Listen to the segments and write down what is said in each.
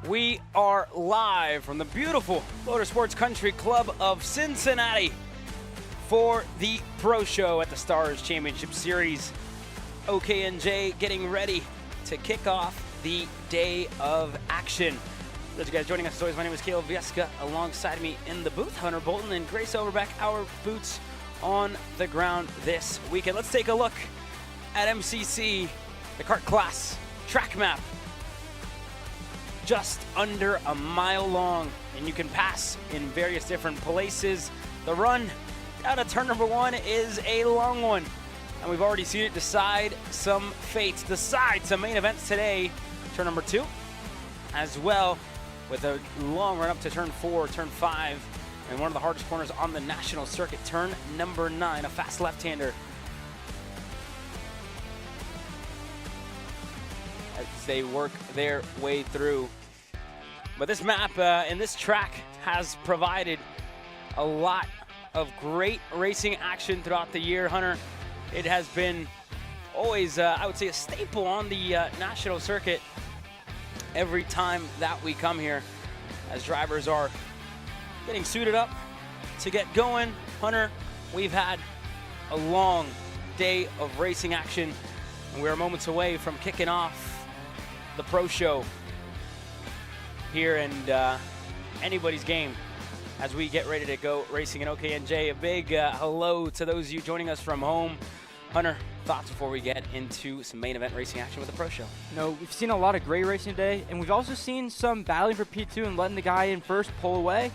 We are live from the beautiful Motorsports Country Club of Cincinnati for the Pro Show at the Stars Championship Series. OKNJ getting ready to kick off the day of action. Those of you guys joining us as always, my name is Caleb Vieska. Alongside me in the booth, Hunter Bolton and Grace Overbeck, our boots on the ground this weekend. Let's take a look at MCC, the kart class track map. Just under a mile long, and you can pass in various different places. The run out of turn number one is a long one, and we've already seen it decide some fates, decide some main events today. Turn number two as well, with a long run up to turn four, turn five, and one of the hardest corners on the national circuit, turn number 9, a fast left-hander. As they work their way through. But this map and this track has provided a lot of great racing action throughout the year, Hunter. It has been always, I would say, a staple on the national circuit every time that we come here, as drivers are getting suited up to get going. Hunter, we've had a long day of racing action, and we're moments away from kicking off the Pro Show here, and anybody's game as we get ready to go racing in OKNJ. A big hello to those of you joining us from home. Hunter, thoughts before we get into some main event racing action with the Pro Show? No, we've seen a lot of great racing today, and we've also seen some battling for P2 and letting the guy in first pull away.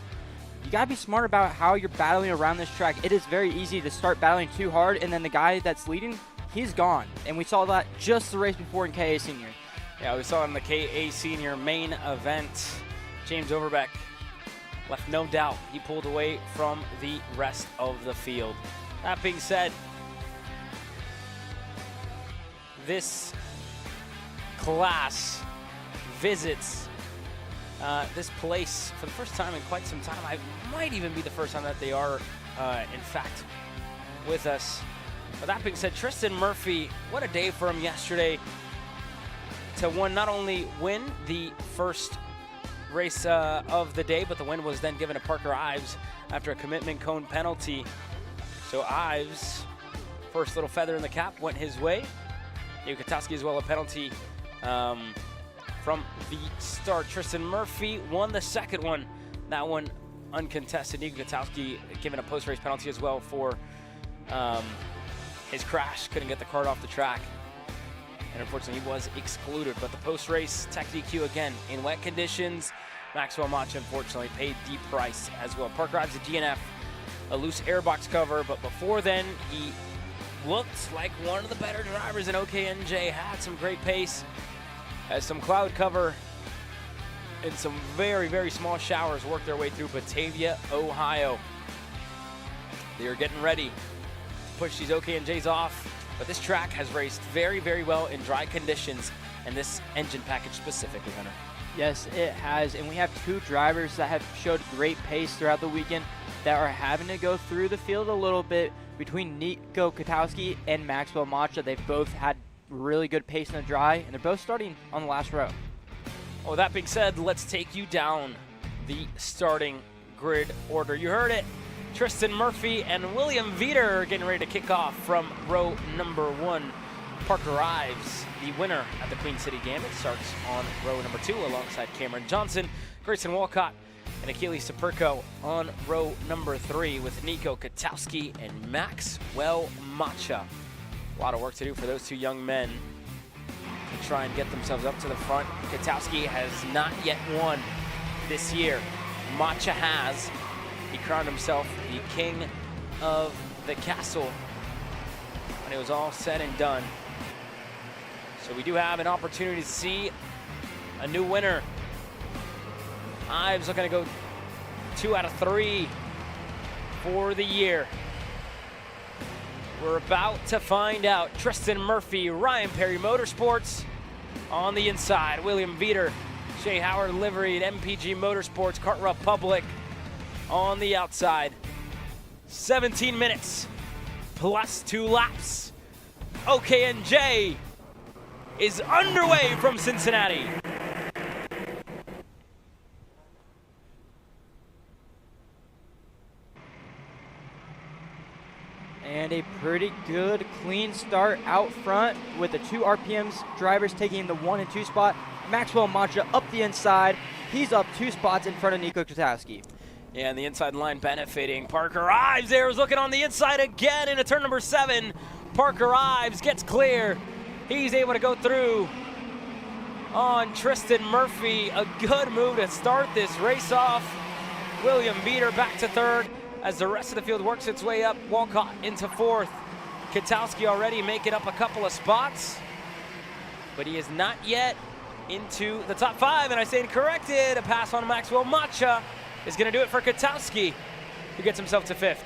You gotta be smart about how you're battling around this track. It is very easy to start battling too hard, and then the guy that's leading, he's gone. And we saw that just the race before in KA Senior. Yeah, we saw in the KA Senior main event, James Overbeck left no doubt. He pulled away from the rest of the field. That being said, this class visits this place for the first time in quite some time. I might even be the first time that they are, in fact, with us. But that being said, Tristan Murphy, what a day for him yesterday to not only win the first race of the day, but the win was then given to Parker Ives after a commitment cone penalty. So Ives, first little feather in the cap, went his way. Nico Katowski as well, a penalty from the start. Tristan Murphy won the second one, that one uncontested. Nico Katowski given a post-race penalty as well for his crash. Couldn't get the kart off the track, and unfortunately he was excluded. But the post-race tech DQ again in wet conditions. Maxwell Macha unfortunately paid the price as well. Parker Ives, a DNF, a loose airbox cover, but before then he looked like one of the better drivers in OKNJ, had some great pace, as some cloud cover and some very, very small showers worked their way through Batavia, Ohio. They are getting ready to push these OKNJs off, but this track has raced very, very well in dry conditions, and this engine package specifically, Hunter. Yes, it has, and we have two drivers that have showed great pace throughout the weekend that are having to go through the field a little bit. Between Nico Katowski and Maxwell Macha, they've both had really good pace in the dry, and they're both starting on the last row. Oh, that being said, let's take you down the starting grid order. You heard it. Tristan Murphy and William Veeder are getting ready to kick off from row number 1. Parker Ives, the winner at the Queen City Gambit, starts on row number 2 alongside Cameron Johnson, Grayson Walcott, and Achilles Sapirko on row number 3 with Nico Katowski and Maxwell Macha. A lot of work to do for those two young men to try and get themselves up to the front. Katowski has not yet won this year. Macha has. He crowned himself the king of the castle when it was all said and done. So we do have an opportunity to see a new winner. Ives looking to go 2 out of 3 for the year. We're about to find out. Tristan Murphy, Ryan Perry Motorsports on the inside. William Veeder, Shea Howard livery at MPG Motorsports, Kart Republic on the outside. 17 minutes plus 2 laps. OKNJ is underway from Cincinnati. a pretty good clean start out front with the 2 RPMs drivers taking the 1 and 2 spot. Maxwell Macha up the inside. He's up 2 spots in front of Nico Katowski. Yeah, and the inside line benefiting. Parker Ives there is looking on the inside again into turn number 7. Parker Ives gets clear. He's able to go through on Tristan Murphy. A good move to start this race off. William Veeder back to 3rd as the rest of the field works its way up. Walcott into 4th. Katowski already making up a couple of spots, but he is not yet into the top 5, and I stand corrected. A pass on Maxwell Macha is going to do it for Katowski, who gets himself to 5th.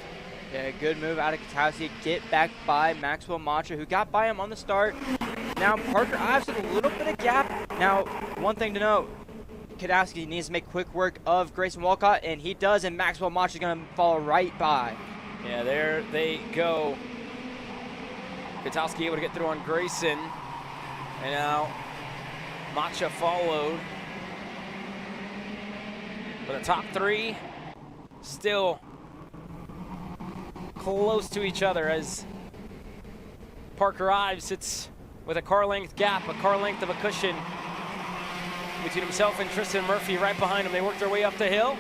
Yeah, good move out of Katowski. Get back by Maxwell Macha, who got by him on the start. Now Parker Ives with a little bit of gap. Now, one thing to note, Katowski needs to make quick work of Grayson Walcott, and he does, and Maxwell Macha is going to follow right by. Yeah, there they go. Katowski able to get through on Grayson, and now Macha followed. But the top 3 still close to each other as Parker Ives sits with a car length gap, a car length of a cushion between himself and Tristan Murphy right behind him. They work their way up the hill,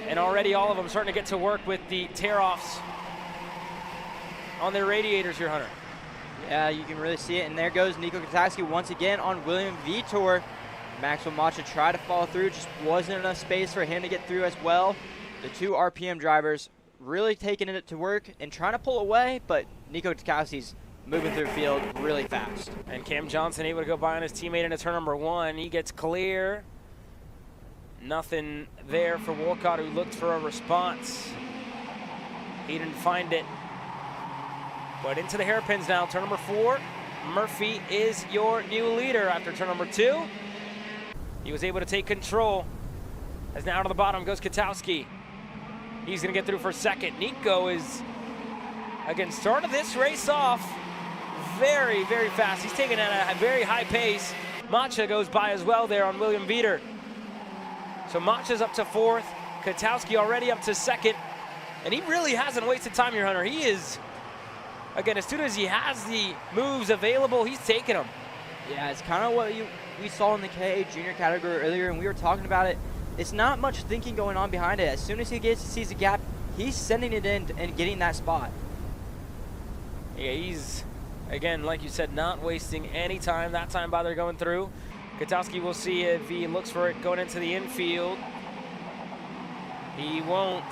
and already all of them starting to get to work with the tear-offs on their radiators here, Hunter. Yeah, you can really see it, and there goes Nico Katowski once again on William Vitor. Maxwell Macha tried to follow through, just wasn't enough space for him to get through as well. The 2 RPM drivers really taking it to work and trying to pull away, but Nico Katowski's moving through the field really fast. And Cam Johnson able to go by on his teammate into turn number 1. He gets clear. Nothing there for Walcott, who looked for a response. He didn't find it. But into the hairpins now, turn number 4. Murphy is your new leader after turn number 2. He was able to take control. As now to the bottom goes Katowski. He's going to get through for 2nd. Nico is, again, started this race off very, very fast. He's taking it at a very high pace. Macha goes by as well there on William Veeder. So Macha's up to 4th. Katowski already up to 2nd. And he really hasn't wasted time here, Hunter. He is, again, as soon as he has the moves available, he's taking them. Yeah, it's kind of what we saw in the KA junior category earlier, and we were talking about it. It's not much thinking going on behind it. As soon as he sees a gap, he's sending it in and getting that spot. Yeah, he's, again, like you said, not wasting any time. That time by they're going through. Katowski, will see if he looks for it going into the infield. He won't.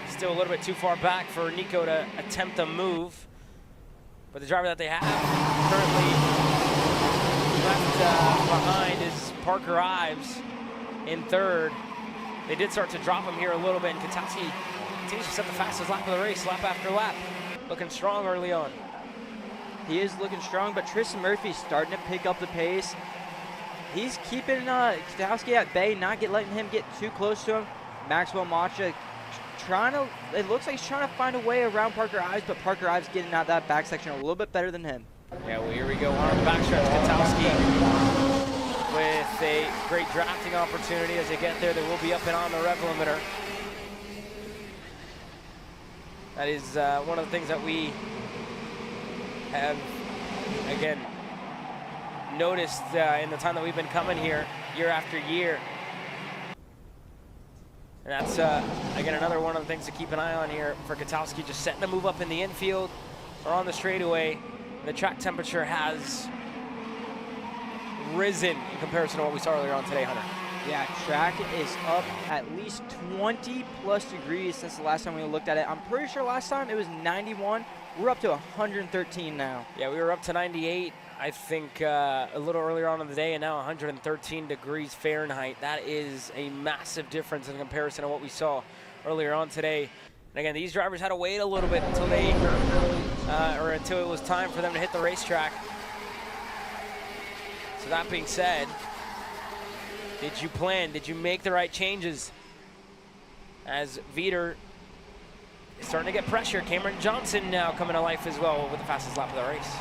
Still a little bit too far back for Nico to attempt a move. But the driver that they have currently left behind is Parker Ives in 3rd. They did start to drop him here a little bit, and Katowski continues to set the fastest lap of the race, lap after lap. Looking strong early on. He is looking strong, but Tristan Murphy's starting to pick up the pace. He's keeping Katowski at bay, not letting him get too close to him. Maxwell Macha it looks like he's trying to find a way around Parker Ives, but Parker Ives getting out that back section a little bit better than him. Yeah, well, here we go on the backstretch. Katowski with a great drafting opportunity as they get there. They will be up and on the rev limiter. That is one of the things that we have, again, noticed in the time that we've been coming here year after year. And that's, again, another one of the things to keep an eye on here for Katowski, just setting the move up in the infield or on the straightaway. The track temperature has risen in comparison to what we saw earlier on today, Hunter. Yeah, track is up at least 20 plus degrees since the last time we looked at it. I'm pretty sure last time it was 91. We're up to 113 now. Yeah, we were up to 98, I think, a little earlier on in the day, and now 113 degrees Fahrenheit. That is a massive difference in comparison to what we saw earlier on today. And again, these drivers had to wait a little bit until until it was time for them to hit the racetrack. So that being said, did you plan? Did you make the right changes? As Veeder is starting to get pressure. Cameron Johnson now coming to life as well with the fastest lap of the race.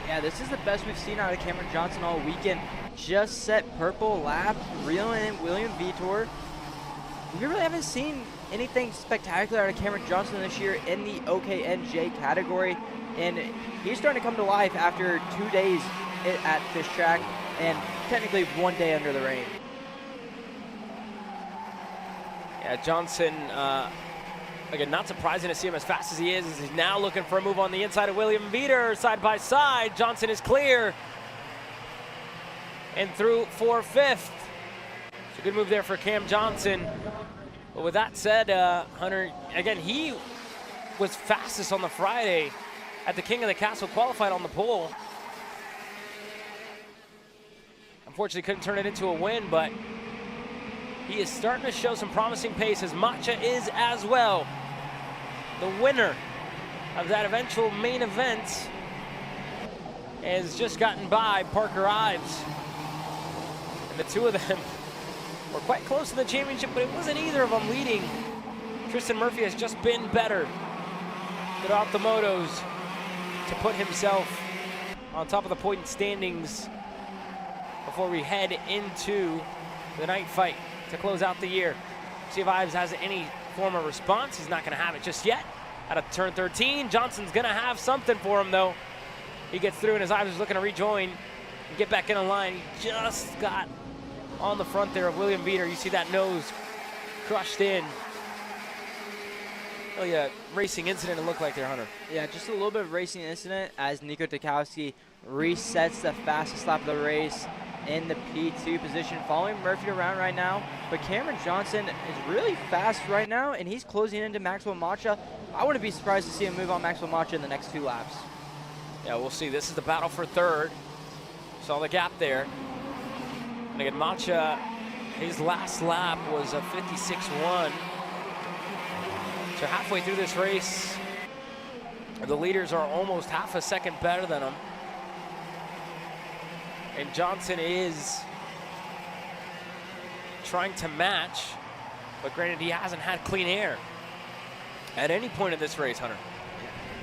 Yeah, this is the best we've seen out of Cameron Johnson all weekend. Just set purple lap, reeling in William Vitor. We really haven't seen anything spectacular out of Cameron Johnson this year in the OKNJ category, and he's starting to come to life after 2 days at this track and technically 1 day under the rain. Yeah, Johnson, again, not surprising to see him as fast as he is, as he's now looking for a move on the inside of William Veeder, side by side. Johnson is clear and through for 5th. It's a good move there for Cam Johnson. But with that said, Hunter, again, he was fastest on the Friday at the King of the Castle, qualified on the pole. Unfortunately, couldn't turn it into a win, but he is starting to show some promising pace, as Matcha is as well. The winner of that eventual main event has just gotten by Parker Ives. And the two of them were quite close to the championship, but it wasn't either of them leading. Tristan Murphy has just been better throughout the motos to put himself on top of the point standings before we head into the night fight to close out the year. See if Ives has any form of response. He's not going to have it just yet. Out of turn 13, Johnson's going to have something for him, though. He gets through, and as Ives is looking to rejoin and get back in the line, he just got on the front there of William Veeder. You see that nose crushed in. Really a racing incident, it looked like there, Hunter. Yeah, just a little bit of racing incident as Nico Tukowski resets the fastest lap of the race in the P2 position, following Murphy around right now. But Cameron Johnson is really fast right now, and he's closing into Maxwell Macha. I wouldn't be surprised to see him move on Maxwell Macha in the next 2 laps. Yeah, we'll see. This is the battle for 3rd. Saw the gap there. And again, Macha, his last lap was a 56.1. So halfway through this race, the leaders are almost half a second better than him. And Johnson is trying to match, but granted, he hasn't had clean air at any point in this race, Hunter.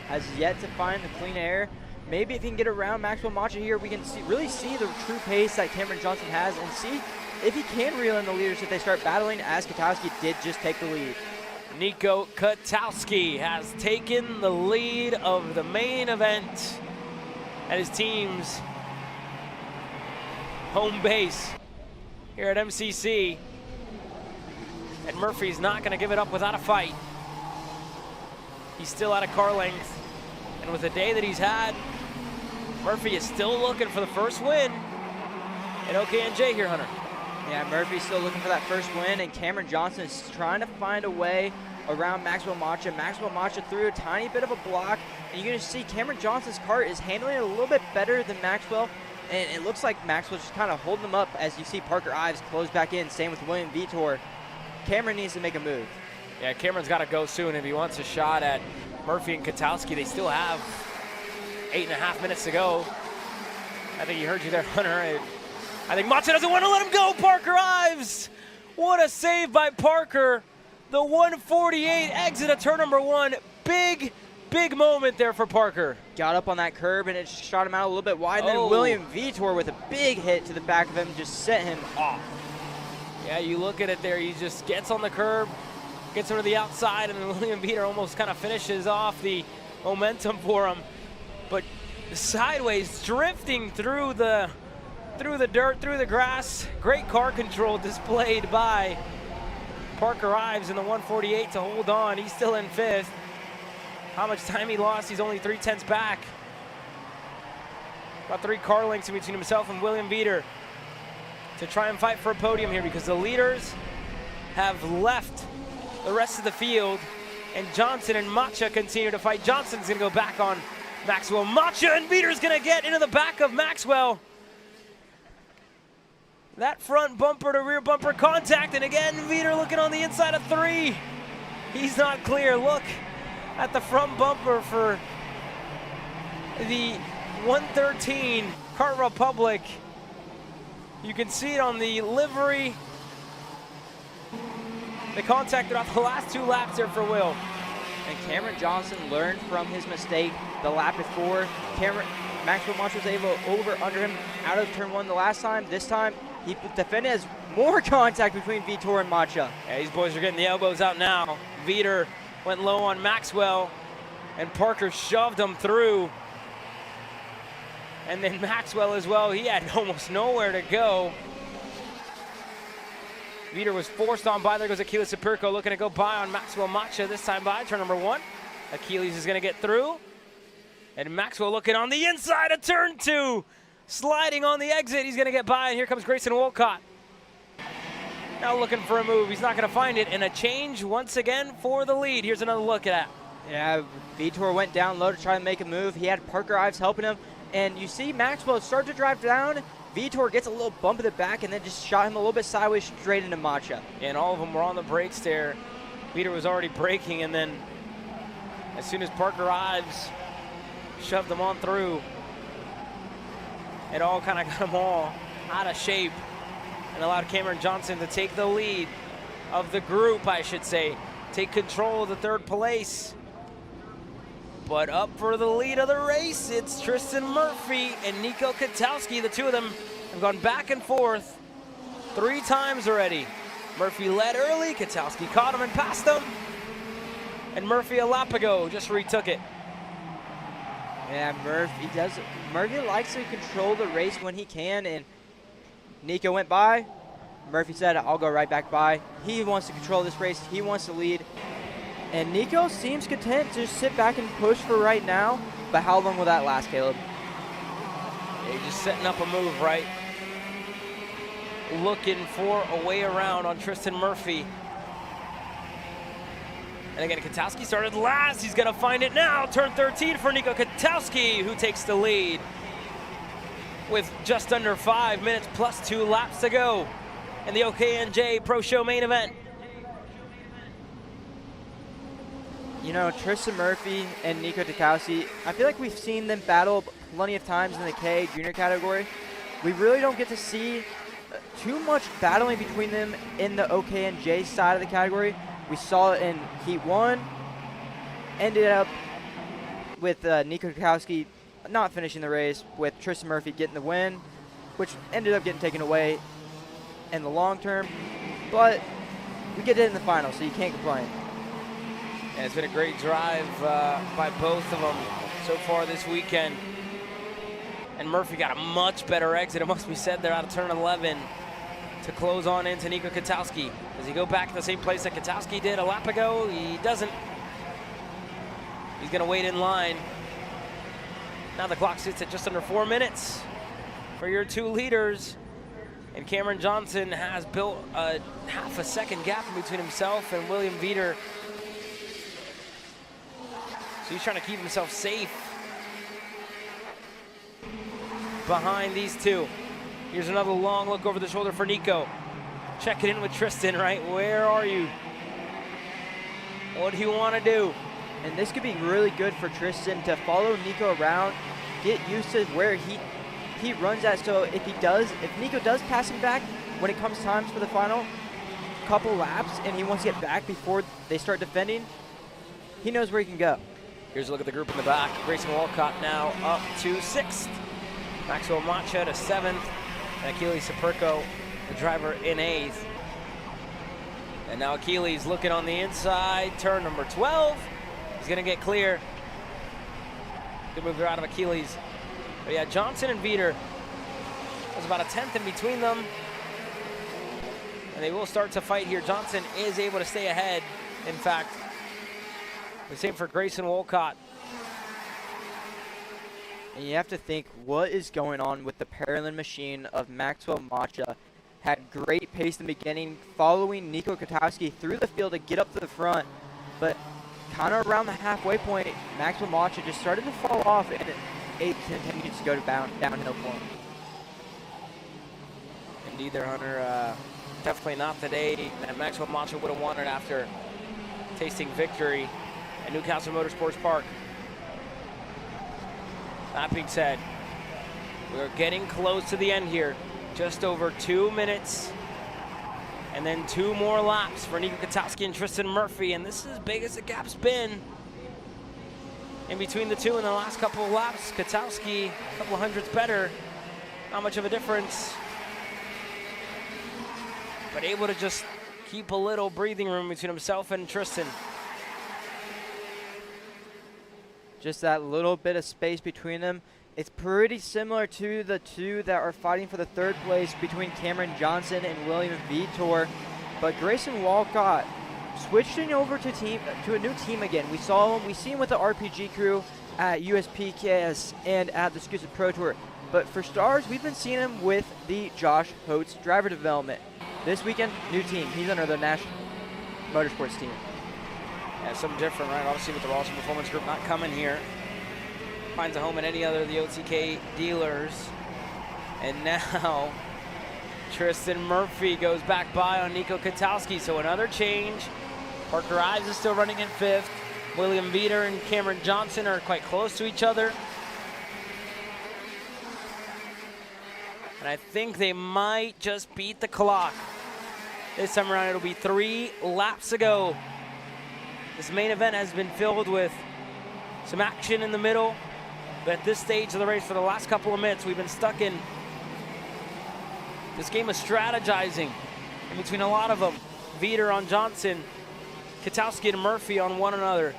Has yet to find the clean air. Maybe if he can get around Maxwell Macha here, we can really see the true pace that Cameron Johnson has, and see if he can reel in the leaders if they start battling, as Katowski did just take the lead. Nico Katowski has taken the lead of the main event at his team's home base here at MCC. And Murphy's not going to give it up without a fight. He's still out of car length. And with the day that he's had, Murphy is still looking for the first win at OKNJ here, Hunter. Yeah, Murphy's still looking for that first win, and Cameron Johnson is trying to find a way around Maxwell Macha. Maxwell Macha threw a tiny bit of a block, and you're going to see Cameron Johnson's kart is handling it a little bit better than Maxwell, and it looks like Maxwell's just kind of holding them up as you see Parker Ives close back in. Same with William Vitor. Cameron needs to make a move. Yeah, Cameron's got to go soon if he wants a shot at Murphy and Katowski. They still have 8.5 minutes to go. I think he heard you there, Hunter. I think Macha doesn't want to let him go. Parker Ives. What a save by Parker. The 148 exit of turn number 1. Big moment there for Parker. Got up on that curb and it just shot him out a little bit wide. And then William Vitor with a big hit to the back of him just sent him off. Yeah, you look at it there. He just gets on the curb, gets him to the outside, and then William Vitor almost kind of finishes off the momentum for him. But sideways, drifting through the dirt, through the grass. Great car control displayed by Parker Ives in the 148 to hold on. He's still in 5th. How much time he lost? He's only 3/10 back. About 3 car lengths in between himself and William Veeder to try and fight for a podium here, because the leaders have left the rest of the field, and Johnson and Macha continue to fight. Johnson's going to go back on Maxwell Macha, and Veeder's going to get into the back of Maxwell. That front bumper to rear bumper contact, and again, Veeder looking on the inside of 3. He's not clear. Look at the front bumper for the 113 Kart Republic. You can see it on the livery. The contact throughout the last 2 laps there for Will. And Cameron Johnson learned from his mistake the lap before. Maxwell Macha was able to over under him out of turn 1 the last time. This time, He defended as more contact between Vitor and Macha. Yeah, these boys are getting the elbows out now. Vitor went low on Maxwell, and Parker shoved him through. And then Maxwell as well, he had almost nowhere to go. Vitor was forced on by. There goes Achilles Sapirko looking to go by on Maxwell Macha, this time by turn number 1. Achilles is going to get through. And Maxwell looking on the inside of turn 2. Sliding on the exit, he's going to get by, and here comes Grayson Wolcott. Now looking for a move, he's not going to find it, and a change once again for the lead. Here's another look at it. Yeah, Vitor went down low to try to make a move. He had Parker Ives helping him, and you see Maxwell start to drive down. Vitor gets a little bump in the back and then just shot him a little bit sideways straight into Macha. And all of them were on the brakes there. Vitor was already braking, and then as soon as Parker Ives shoved them on through, it all kind of got them all out of shape and allowed Cameron Johnson to take the lead of the group, I should say. Take control of the third place. But up for the lead of the race, it's Tristan Murphy and Nico Katowski. The two of them have gone back and forth 3 times already. Murphy led early, Katowski caught him and passed him. And Murphy a lap ago just retook it. Yeah, Murphy likes to control the race when he can, and Nico went by. Murphy said, I'll go right back by. He wants to control this race. He wants to lead. And Nico seems content to just sit back and push for right now. But how long will that last, Caleb? Yeah, he's just setting up a move, right? Looking for a way around on Tristan Murphy. And again, Katowski started last. He's going to find it now. Turn 13 for Nico Katowski, who takes the lead with just under 5 minutes plus 2 laps to go in the OKNJ Pro Show main event. You know, Tristan Murphy and Nico Katowski, I feel like we've seen them battle plenty of times in the K junior category. We really don't get to see too much battling between them in the OKNJ side of the category. We saw it in Heat 1, ended up with Nico Katowski not finishing the race, with Tristan Murphy getting the win, which ended up getting taken away in the long term. But we get it in the final, so you can't complain. Yeah, it's been a great drive by both of them so far this weekend. And Murphy got a much better exit, it must be said, there out of turn 11 to close on into Nico Katowski. Does he go back to the same place that Katowski did a lap ago? He doesn't. He's going to wait in line. Now the clock sits at just under 4 minutes for your two leaders. And Cameron Johnson has built a half a second gap in between himself and William Vitor. So he's trying to keep himself safe behind these two. Here's another long look over the shoulder for Nico. Checking in with Tristan, right? Where are you? What do you want to do? And this could be really good for Tristan to follow Nico around, get used to where he runs at. So if Nico does pass him back when it comes time for the final couple laps and he wants to get back before they start defending, he knows where he can go. Here's a look at the group in the back. Grayson Wolcott now up to 6th. Maxwell Macha to 7th. And Achilles Sapirko, the driver, in 8th. And now Achilles looking on the inside, turn number 12. He's going to get clear. Good move out of Achilles. But yeah, Johnson and Vitor, there's about a 10th in between them. And they will start to fight here. Johnson is able to stay ahead, in fact. The same for Grayson Wolcott. And you have to think, what is going on with the Paralympic machine of Maxwell Macha? Had great pace in the beginning, following Nico Katowski through the field to get up to the front. But kind of around the halfway point, Maxwell Macha just started to fall off, and it continues to go downhill for him. Indeed there, Hunter. Definitely not the day that Maxwell Macha would have wanted after tasting victory at Newcastle Motorsports Park. That being said, we're getting close to the end here. Just over 2 minutes. And then 2 more laps for Nico Katowski and Tristan Murphy. And this is as big as the gap's been in between the two in the last couple of laps. Katowski, a couple hundredths better. Not much of a difference. but able to just keep a little breathing room between himself and Tristan. Just that little bit of space between them. It's pretty similar to the two that are fighting for the third place between Cameron Johnson and William Vitor. But Grayson Walcott switching over to a new team again. We see him with the RPG crew at USPKS and at the Scusa Pro Tour. But for stars, we've been seeing him with the Josh Holtz driver development. This weekend, new team. He's under the National Motorsports team. Yeah, something different, right? Obviously with the Rawson Performance Group not coming here. Finds a home at any other of the OTK dealers. And now Tristan Murphy goes back by on Nico Katowski. So another change. Parker Ives is still running in 5th. William Vitor and Cameron Johnson are quite close to each other. And I think they might just beat the clock. This time around, it'll be 3 laps to go. This main event has been filled with some action in the middle. But at this stage of the race, for the last couple of minutes, we've been stuck in this game of strategizing in between a lot of them. Vitor on Johnson, Katowski and Murphy on one another.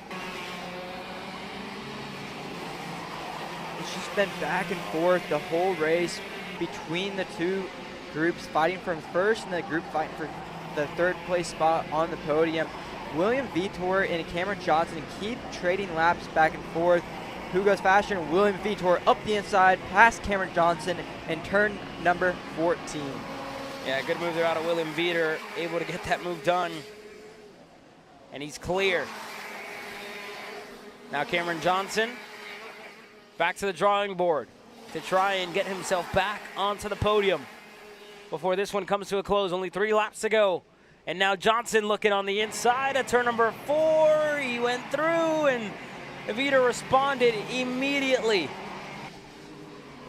It's just been back and forth the whole race between the two groups fighting for first and the group fighting for the third place spot on the podium. William Vitor and Cameron Johnson keep trading laps back and forth. Who goes faster? And William Vitor up the inside, past Cameron Johnson in turn number 14. Yeah, good move there out of William Vitor, able to get that move done. And he's clear. Now Cameron Johnson back to the drawing board to try and get himself back onto the podium before this one comes to a close. Only 3 laps to go. And now Johnson looking on the inside of turn number 4. He went through and Vitor responded immediately.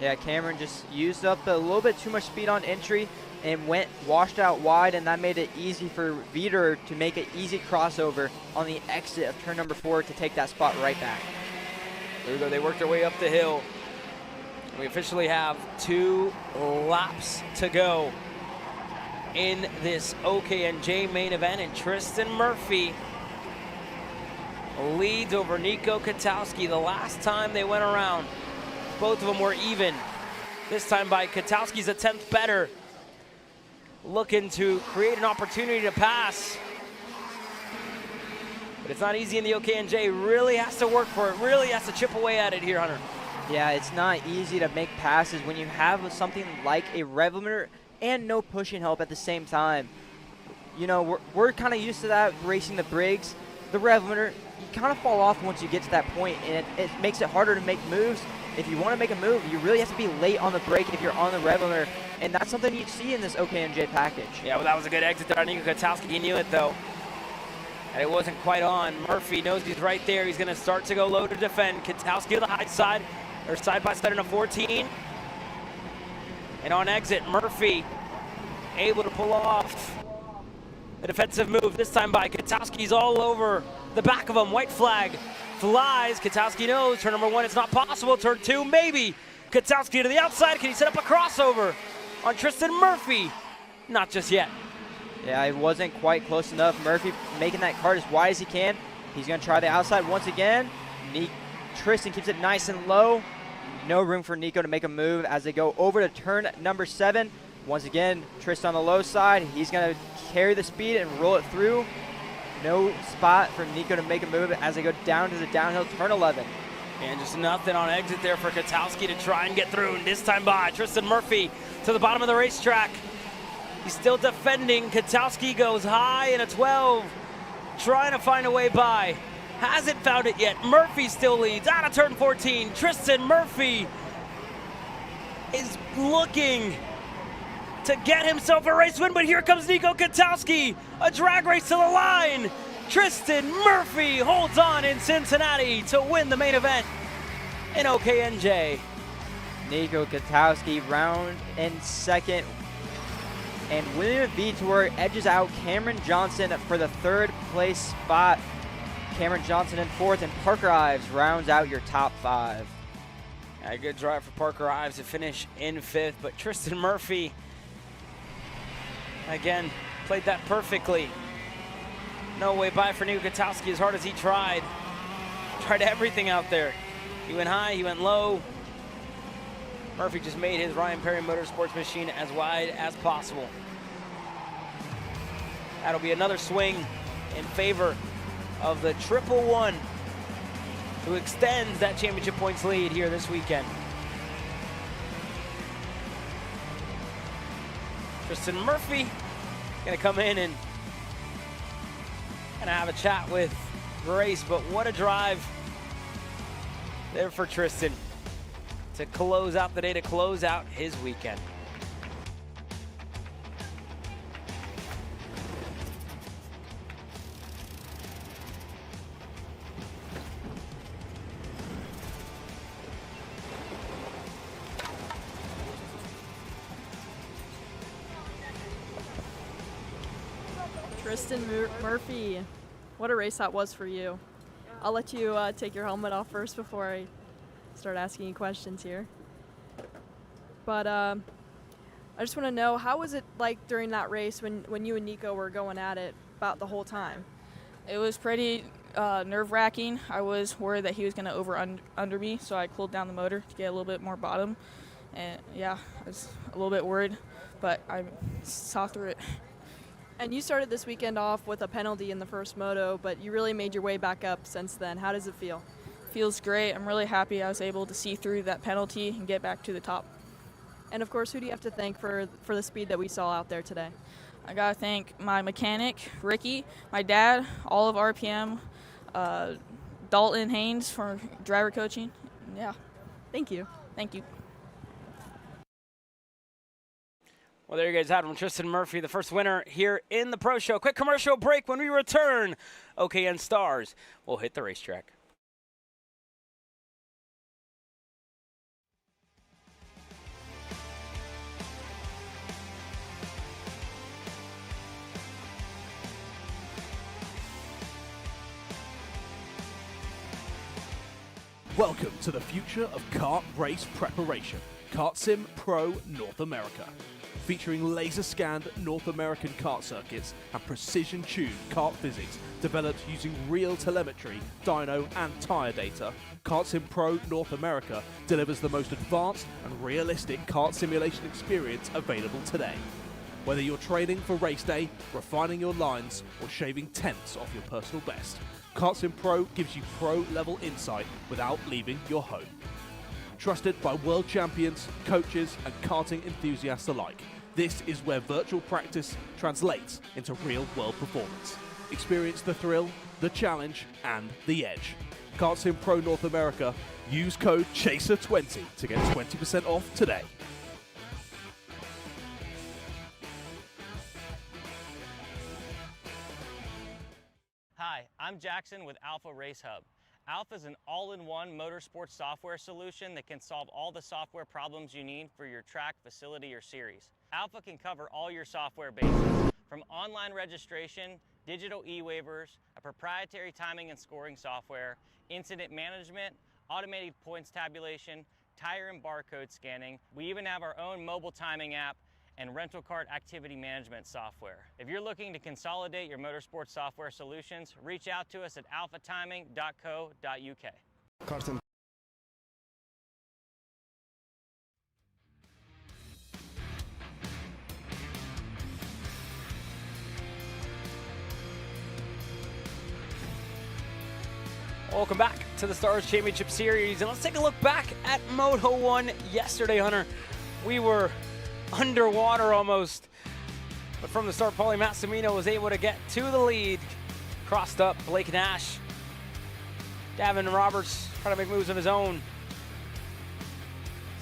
Yeah, Cameron just used up a little bit too much speed on entry and washed out wide, and that made it easy for Vitor to make an easy crossover on the exit of turn number 4 to take that spot right back. There we go, they worked their way up the hill. We officially have 2 laps to go in this OKNJ main event, and Tristan Murphy leads over Nico Katowski. The last time they went around, both of them were even. This time by Katowski's a 10th better, looking to create an opportunity to pass. But it's not easy in the OKNJ. Really has to work for it, really has to chip away at it here, Hunter. Yeah, it's not easy to make passes when you have something like a rev limiter and no pushing help at the same time. You know, we're kind of used to that racing the Briggs. The rev limiter, you kind of fall off once you get to that point, and it makes it harder to make moves. If you want to make a move, you really have to be late on the brake if you're on the rev limiter, and that's something you see in this OKNJ package. Yeah, well, that was a good exit there on Nico Katowski. He knew it, though. And it wasn't quite on. Murphy knows he's right there. He's going to start to go low to defend. Katowski to the high side, or side by side in a 14. And on exit, Murphy able to pull off a defensive move, this time by Katowski's all over the back of him. White flag flies. Katowski knows turn number 1 it's not possible. Turn 2 maybe. Katowski to the outside. Can he set up a crossover on Tristan Murphy? Not just yet. Yeah, it wasn't quite close enough. Murphy making that cart as wide as he can. He's going to try the outside once again. Tristan keeps it nice and low. No room for Nico to make a move as they go over to turn number 7. Once again, Tristan on the low side. He's going to carry the speed and roll it through. No spot for Nico to make a move as they go down to the downhill turn 11. And just nothing on exit there for Katowski to try and get through. And this time by Tristan Murphy to the bottom of the racetrack. He's still defending. Katowski goes high in a 12, trying to find a way by. Hasn't found it yet. Murphy still leads out of turn 14. Tristan Murphy is looking to get himself a race win, but here comes Nico Katowski. A drag race to the line. Tristan Murphy holds on in Cincinnati to win the main event in OKNJ. Nico Katowski round in 2nd. And William Vitor edges out Cameron Johnson for the 3rd place spot. Cameron Johnson in 4th, and Parker Ives rounds out your top 5. Yeah, a good drive for Parker Ives to finish in 5th, but Tristan Murphy, again, Played that perfectly. No way by for Nico Kwiatkowski as hard as he tried. Tried everything out there. He went high, he went low. Murphy just made his Ryan Perry Motorsports machine as wide as possible. That'll be another swing in favor of the 111, who extends that championship points lead here this weekend. Tristan Murphy gonna come in and gonna have a chat with Grace, but what a drive there for Tristan to close out the day, to close out his weekend. Tristan Murphy, what a race that was for you. I'll let you take your helmet off first before I start asking you questions here. But I just want to know, how was it like during that race when you and Nico were going at it about the whole time? It was pretty nerve-wracking. I was worried that he was going to under me, so I cooled down the motor to get a little bit more bottom. And yeah, I was a little bit worried, but I saw through it. And you started this weekend off with a penalty in the first moto, but you really made your way back up since then. How does it feel? Feels great. I'm really happy I was able to see through that penalty and get back to the top. And of course, who do you have to thank for the speed that we saw out there today? I got to thank my mechanic, Ricky, my dad, all of RPM, Dalton Haynes for driver coaching. Yeah. Thank you. Thank you. Well, there you guys had him, Tristan Murphy, the first winner here in the Pro Show. Quick commercial break. When we return, OKN Stars will hit the racetrack. Welcome to the future of kart race preparation. Kart Sim Pro North America. Featuring laser-scanned North American kart circuits and precision-tuned kart physics developed using real telemetry, dyno and tyre data, Kart Sim Pro North America delivers the most advanced and realistic kart simulation experience available today. Whether you're training for race day, refining your lines, or shaving tenths off your personal best, Kart Sim Pro gives you pro-level insight without leaving your home. Trusted by world champions, coaches and karting enthusiasts alike, this is where virtual practice translates into real-world performance. Experience the thrill, the challenge, and the edge. Kart Sim Pro North America. Use code CHASER20 to get 20% off today. Hi, I'm Jackson with Alpha Race Hub. Alpha is an all-in-one motorsports software solution that can solve all the software problems you need for your track, facility, or series. Alpha can cover all your software bases, from online registration, digital e-waivers, a proprietary timing and scoring software, incident management, automated points tabulation, tire and barcode scanning. We even have our own mobile timing app and rental kart activity management software. If you're looking to consolidate your motorsports software solutions, reach out to us at alphatiming.co.uk. Welcome back to the Stars Championship Series, and let's take a look back at Moto 1 yesterday, Hunter. We were underwater almost, but from the start, Paulie Massimino was able to get to the lead. Crossed up Blake Nash. Davin Roberts trying to make moves of his own.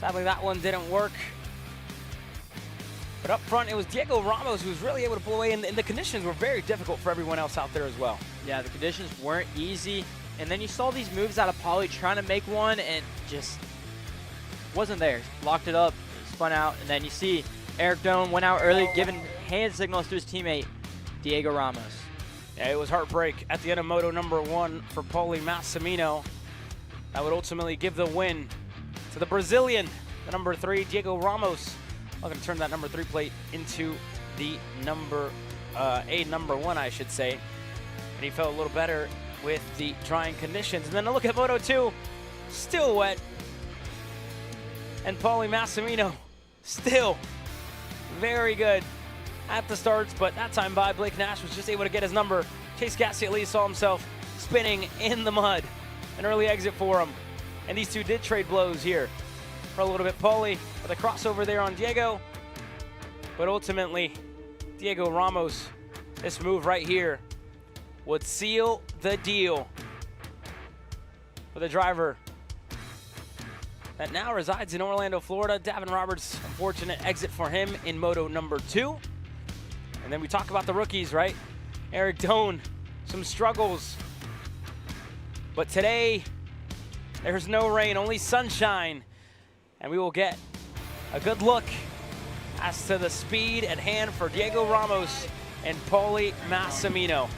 Sadly, that one didn't work. But up front, it was Diego Ramos who was really able to pull away, and the conditions were very difficult for everyone else out there as well. Yeah, the conditions weren't easy. And then you saw these moves out of Paulie trying to make one and just wasn't there. Locked it up, spun out, and then you see Eric Doan went out early, giving hand signals to his teammate, Diego Ramos. Yeah, it was heartbreak at the end of Moto number 1 for Paulie Massimino. That would ultimately give the win to the Brazilian, the number 3, Diego Ramos. Looking to turn that number 3 plate into the number a number 1, I should say. And he felt a little better with the drying conditions. And then a look at Moto 2, still wet. And Paulie Massimino, still very good at the starts, but that time by, Blake Nash was just able to get his number. Chase Gasly saw himself spinning in the mud. An early exit for him. And these two did trade blows here for a little bit. Paulie with a crossover there on Diego. But ultimately, Diego Ramos, this move right here, would seal the deal for the driver that now resides in Orlando, Florida. Davin Roberts, unfortunate exit for him in Moto number 2. And then we talk about the rookies, right? Eric Doan, some struggles. But today, there's no rain, only sunshine. And we will get a good look as to the speed at hand for Diego Ramos and Paulie Massimino.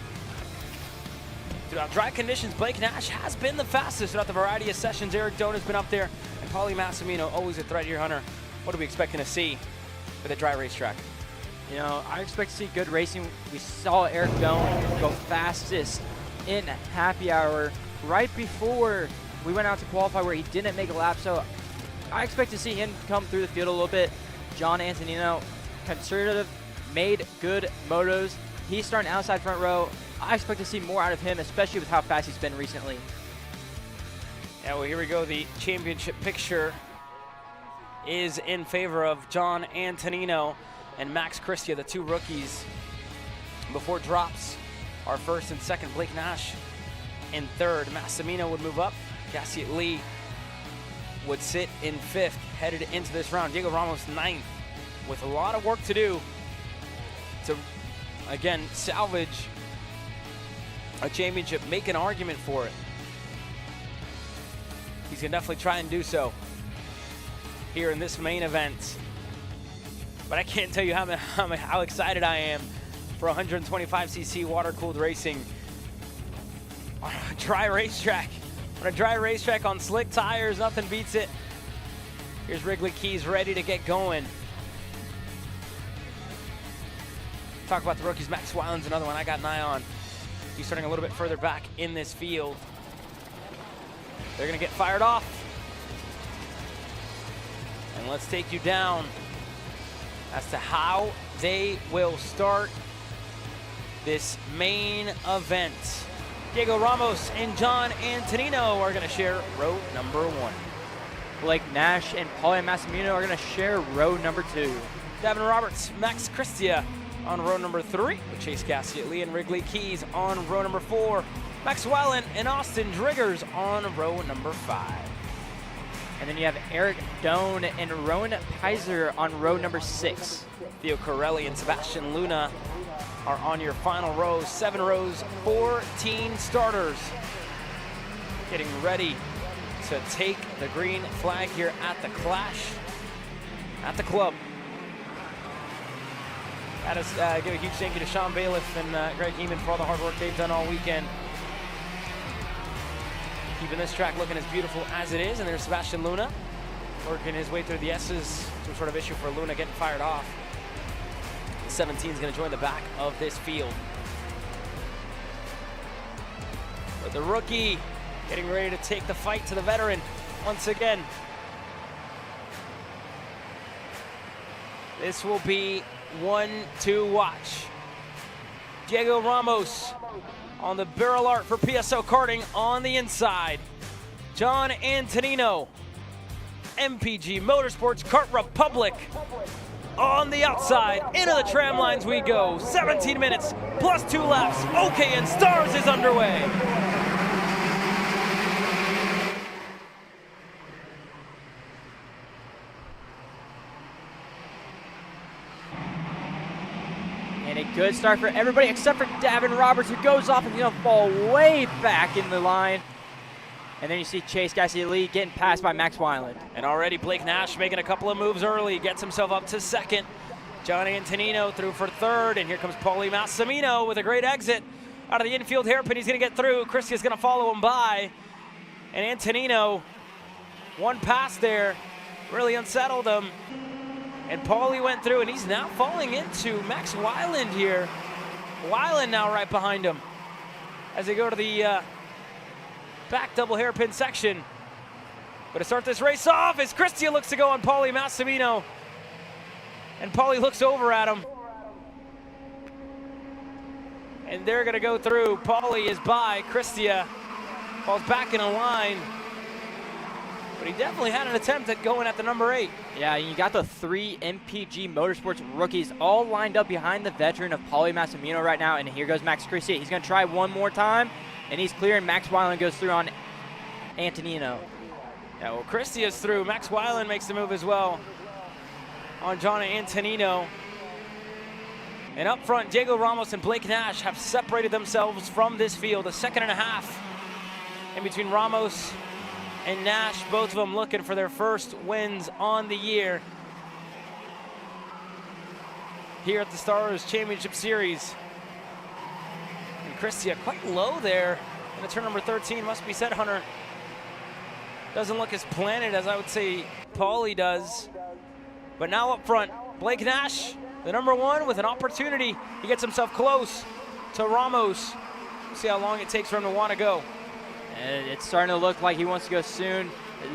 Throughout dry conditions, Blake Nash has been the fastest throughout the variety of sessions. Eric Doan has been up there, and Paulie Massimino always a threat here, Hunter. What are we expecting to see for the dry racetrack? You know, I expect to see good racing. We saw Eric Doan go fastest in happy hour right before we went out to qualify, where he didn't make a lap. So I expect to see him come through the field a little bit. John Antonino, conservative, made good motos. He's starting outside front row. I expect to see more out of him, especially with how fast he's been recently. Yeah, well, here we go. The championship picture is in favor of John Antonino and Max Christia, the two rookies. Before drops are first and second. Blake Nash in third. Massimino would move up. Gasly Lee would sit in fifth, headed into this round. Diego Ramos ninth, with a lot of work to do to, again, salvage a championship, make an argument for it. He's gonna definitely try and do so here in this main event. But I can't tell you how excited I am for 125cc water-cooled racing on a dry racetrack. On a dry racetrack on slick tires, nothing beats it. Here's Wrigley Keys ready to get going. Talk about the rookies. Max Weiland's another one I got an eye on. He's starting a little bit further back in this field. They're gonna get fired off. And let's take you down as to how they will start this main event. Diego Ramos and John Antonino are gonna share row number 1. Blake Nash and Paulie Massimino are gonna share row number 2. Davin Roberts, Max Christia on row number 3, with Chase Gasly and Wrigley Keys on row number 4. Max Weiland and Austin Driggers on row number 5. And then you have Eric Doan and Rowan Pizer on row number 6. Theo Corelli and Sebastian Luna are on your final row. 7 rows, 14 starters. Getting ready to take the green flag here at the Clash at the club. Give a huge thank you to Sean Bailiff and Greg Heeman for all the hard work they've done all weekend. Keeping this track looking as beautiful as it is. And there's Sebastian Luna working his way through the S's. Some sort of issue for Luna getting fired off. The 17 is going to join the back of this field. But the rookie getting ready to take the fight to the veteran once again. This will be one to watch. Diego Ramos on the barrel art for PSO Karting on the inside. John Antonino, MPG Motorsports Kart Republic on the outside. Into the tram lines we go. 17 minutes plus 2 laps. OK and Stars is underway. And a good start for everybody except for Davin Roberts, who goes off and he's gonna fall way back in the line. And then you see Chase Gasly getting passed by Max Weiland. And already Blake Nash making a couple of moves early, gets himself up to second. John Antonino through for third, and here comes Paulie Massimino with a great exit out of the infield hairpin. He's gonna get through. Christia's gonna follow him by. And Antonino, one pass there, really unsettled him. And Paulie went through, and he's now falling into Max Weiland here. Weiland now right behind him as they go to the back double hairpin section. But to start this race off as Christia looks to go on Paulie Massimino. And Paulie looks over at him. And they're going to go through. Paulie is by. Christia falls back in a line. But he definitely had an attempt at going at the number 8. Yeah, you got the 3 MPG Motorsports rookies all lined up behind the veteran of Paulie Massimino right now. And here goes Max Christia. He's going to try one more time. And he's clear, and Max Weiland goes through on Antonino. Yeah, well, Christia's through. Max Weiland makes the move as well on John Antonino. And up front, Diego Ramos and Blake Nash have separated themselves from this field. A second and a half in between Ramos and Nash, both of them looking for their first wins on the year here at the Stars Championship Series. And Christia quite low there in the turn number 13, must be said, Hunter. Doesn't look as planted as I would say Paulie does. But now up front, Blake Nash, the number 1, with an opportunity. He gets himself close to Ramos. See how long it takes for him to want to go. And it's starting to look like he wants to go soon.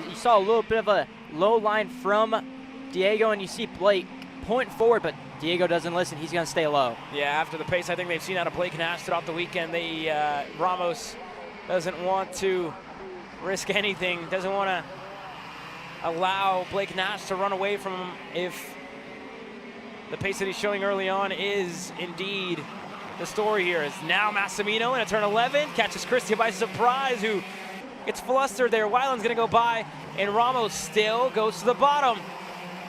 You saw a little bit of a low line from Diego, and you see Blake pointing forward, but Diego doesn't listen. He's going to stay low. Yeah, after the pace I think they've seen out of Blake Nash throughout the weekend, Ramos doesn't want to risk anything, doesn't want to allow Blake Nash to run away from him if the pace that he's showing early on is indeed the story here. Is now Massimino in a turn 11, catches Christia by surprise, who gets flustered there. Weiland's gonna go by, and Ramos still goes to the bottom.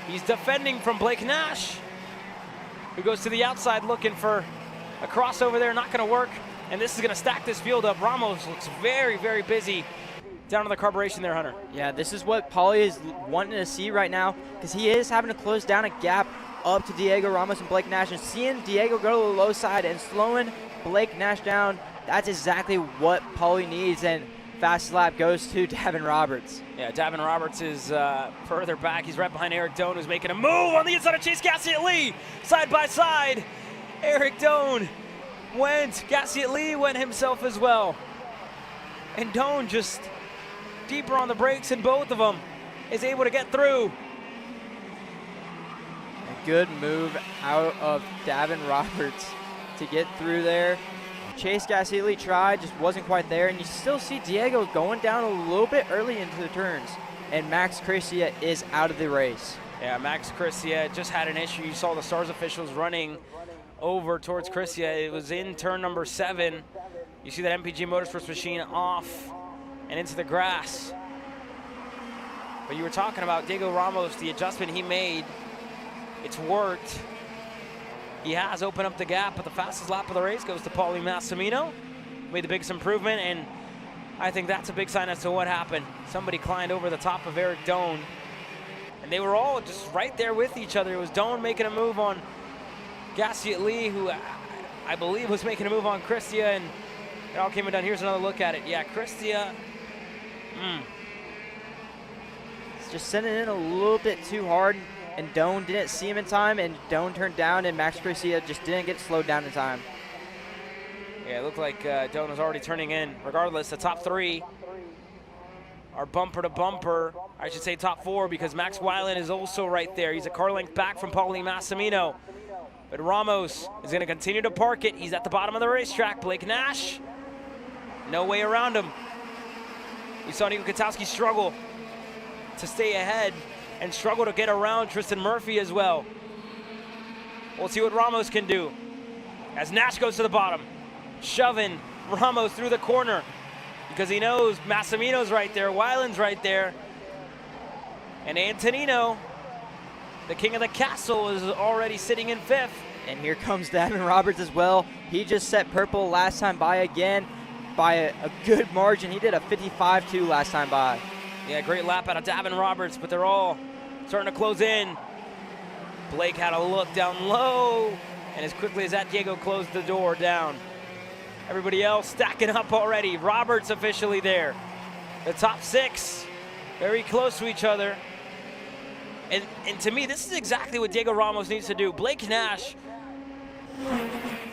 He's defending from Blake Nash, who goes to the outside looking for a crossover there, not gonna work. And this is gonna stack this field up. Ramos looks very, very busy down to the carburation there, Hunter. Yeah, this is what Paulie is wanting to see right now, because he is having to close down a gap up to Diego Ramos and Blake Nash, and seeing Diego go to the low side and slowing Blake Nash down, that's exactly what Paulie needs, and fast lap goes to Davin Roberts. Yeah, Davin Roberts is further back. He's right behind Eric Doan, who's making a move on the inside of Chase Gassiet-Lee. Side by side, Eric Doan went. Gassiet-Lee went himself as well. And Doan just deeper on the brakes, and both of them is able to get through. A good move out of Davin Roberts to get through there. Chase Gassiet-Lee tried, just wasn't quite there, and you still see Diego going down a little bit early into the turns, and Max Christia is out of the race. Yeah, Max Christia just had an issue. You saw the Stars officials running over towards Christia. It was in turn number 7. You see that MPG Motorsports machine off and into the grass. But you were talking about Diego Ramos, the adjustment he made. It's worked. He has opened up the gap, but the fastest lap of the race goes to Paulie Massimino. Made the biggest improvement, and I think that's a big sign as to what happened. Somebody climbed over the top of Eric Doan, and they were all just right there with each other. It was Doan making a move on Gassiet-Lee, who I believe was making a move on Christia, and it all came down. Here's another look at it. Yeah, Christia. It's just sending in a little bit too hard, and Doan didn't see him in time, and Doan turned down, and Max Christia just didn't get slowed down in time. Yeah, it looked like Doan was already turning in. Regardless, the top 3 are bumper to bumper. I should say top 4, because Max Weiland is also right there. He's a car length back from Paulie Massimino. But Ramos is going to continue to park it. He's at the bottom of the racetrack. Blake Nash, no way around him. We saw Nico Katowski struggle to stay ahead and struggle to get around Tristan Murphy as well. We'll see what Ramos can do as Nash goes to the bottom, shoving Ramos through the corner because he knows Massimino's right there, Weiland's right there, and Antonino, the king of the castle, is already sitting in 5th. And here comes Davin Roberts as well. He just set purple last time by again by a good margin. He did a 55-2 last time by. Yeah, great lap out of Davin Roberts, but they're all starting to close in. Blake had a look down low, and as quickly as that, Diego closed the door down. Everybody else stacking up already. Roberts officially there. The top 6, very close to each other. And to me, this is exactly what Diego Ramos needs to do. Blake Nash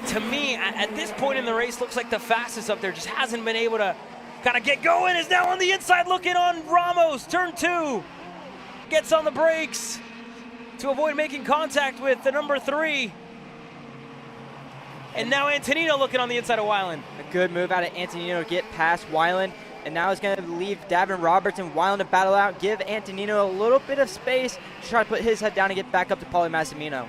to me, at this point in the race, looks like the fastest up there. Just hasn't been able to kind of get going. Is now on the inside looking on Ramos. Turn 2. Gets on the brakes to avoid making contact with the number 3. And now Antonino looking on the inside of Weiland. A good move out of Antonino to get past Weiland. And now he's going to leave Davin Roberts and Weiland to battle out. Give Antonino a little bit of space to try to put his head down and get back up to Paulie Massimino.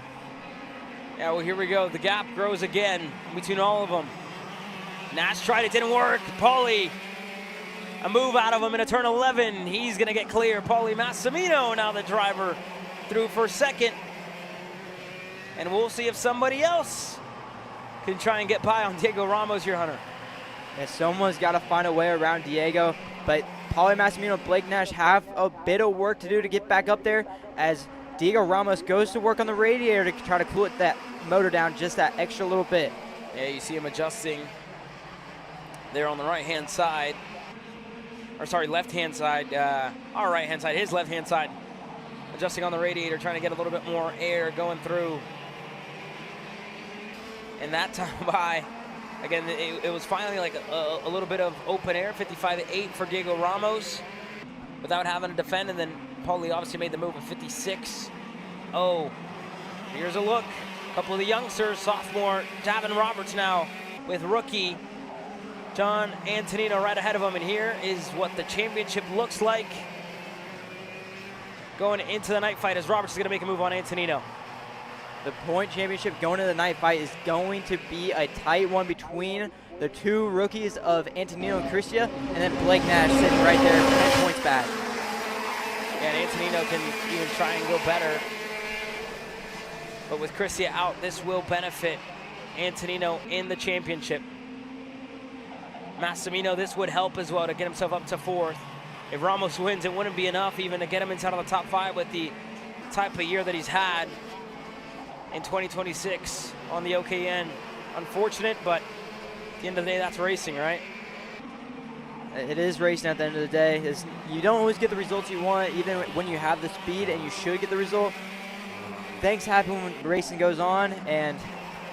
Yeah, well, here we go. The gap grows again between all of them. Nash tried, it didn't work. Paulie, a move out of him in a turn 11. He's going to get clear. Paulie Massimino now the driver through for second. And we'll see if somebody else can try and get by on Diego Ramos here, Hunter. Yeah, someone's got to find a way around Diego, but Paulie Massimino and Blake Nash have a bit of work to do to get back up there as Diego Ramos goes to work on the radiator to try to cool that motor down just that extra little bit. Yeah, you see him adjusting there on the right-hand side. Or sorry, left-hand side. Our right-hand side, his left-hand side. Adjusting on the radiator, trying to get a little bit more air going through. And that time by, again, it was finally like a little bit of open air, 55-8 for Diego Ramos without having to defend. And then Paulie obviously made the move of 56. Oh, here's a look. A couple of the youngsters, sophomore Davin Roberts now with rookie John Antonino right ahead of him. And here is what the championship looks like going into the night fight as Roberts is going to make a move on Antonino. The point championship going into the night fight is going to be a tight one between the two rookies of Antonino and Cristia, and then Blake Nash sitting right there 10 points back. Yeah, and Antonino can even try and go better. But with Cristia out, this will benefit Antonino in the championship. Massimino, this would help as well to get himself up to 4th. If Ramos wins, it wouldn't be enough even to get him inside of the top 5 with the type of year that he's had in 2026 on the OKN. Unfortunate, but at the end of the day, that's racing, right? It is racing at the end of the day. You don't always get the results you want, even when you have the speed and you should get the result. Things happen when racing goes on, and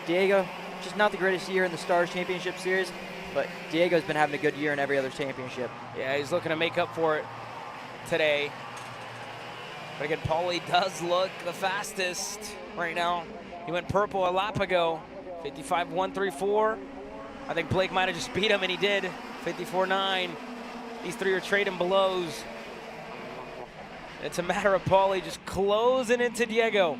Diego, just not the greatest year in the Stars Championship Series, but Diego's been having a good year in every other championship. Yeah, he's looking to make up for it today. But again, Paulie does look the fastest right now. He went purple a lap ago, 55.134. I think Blake might have just beat him, and he did, 54.9. These three are trading belows. It's a matter of Paulie just closing into Diego.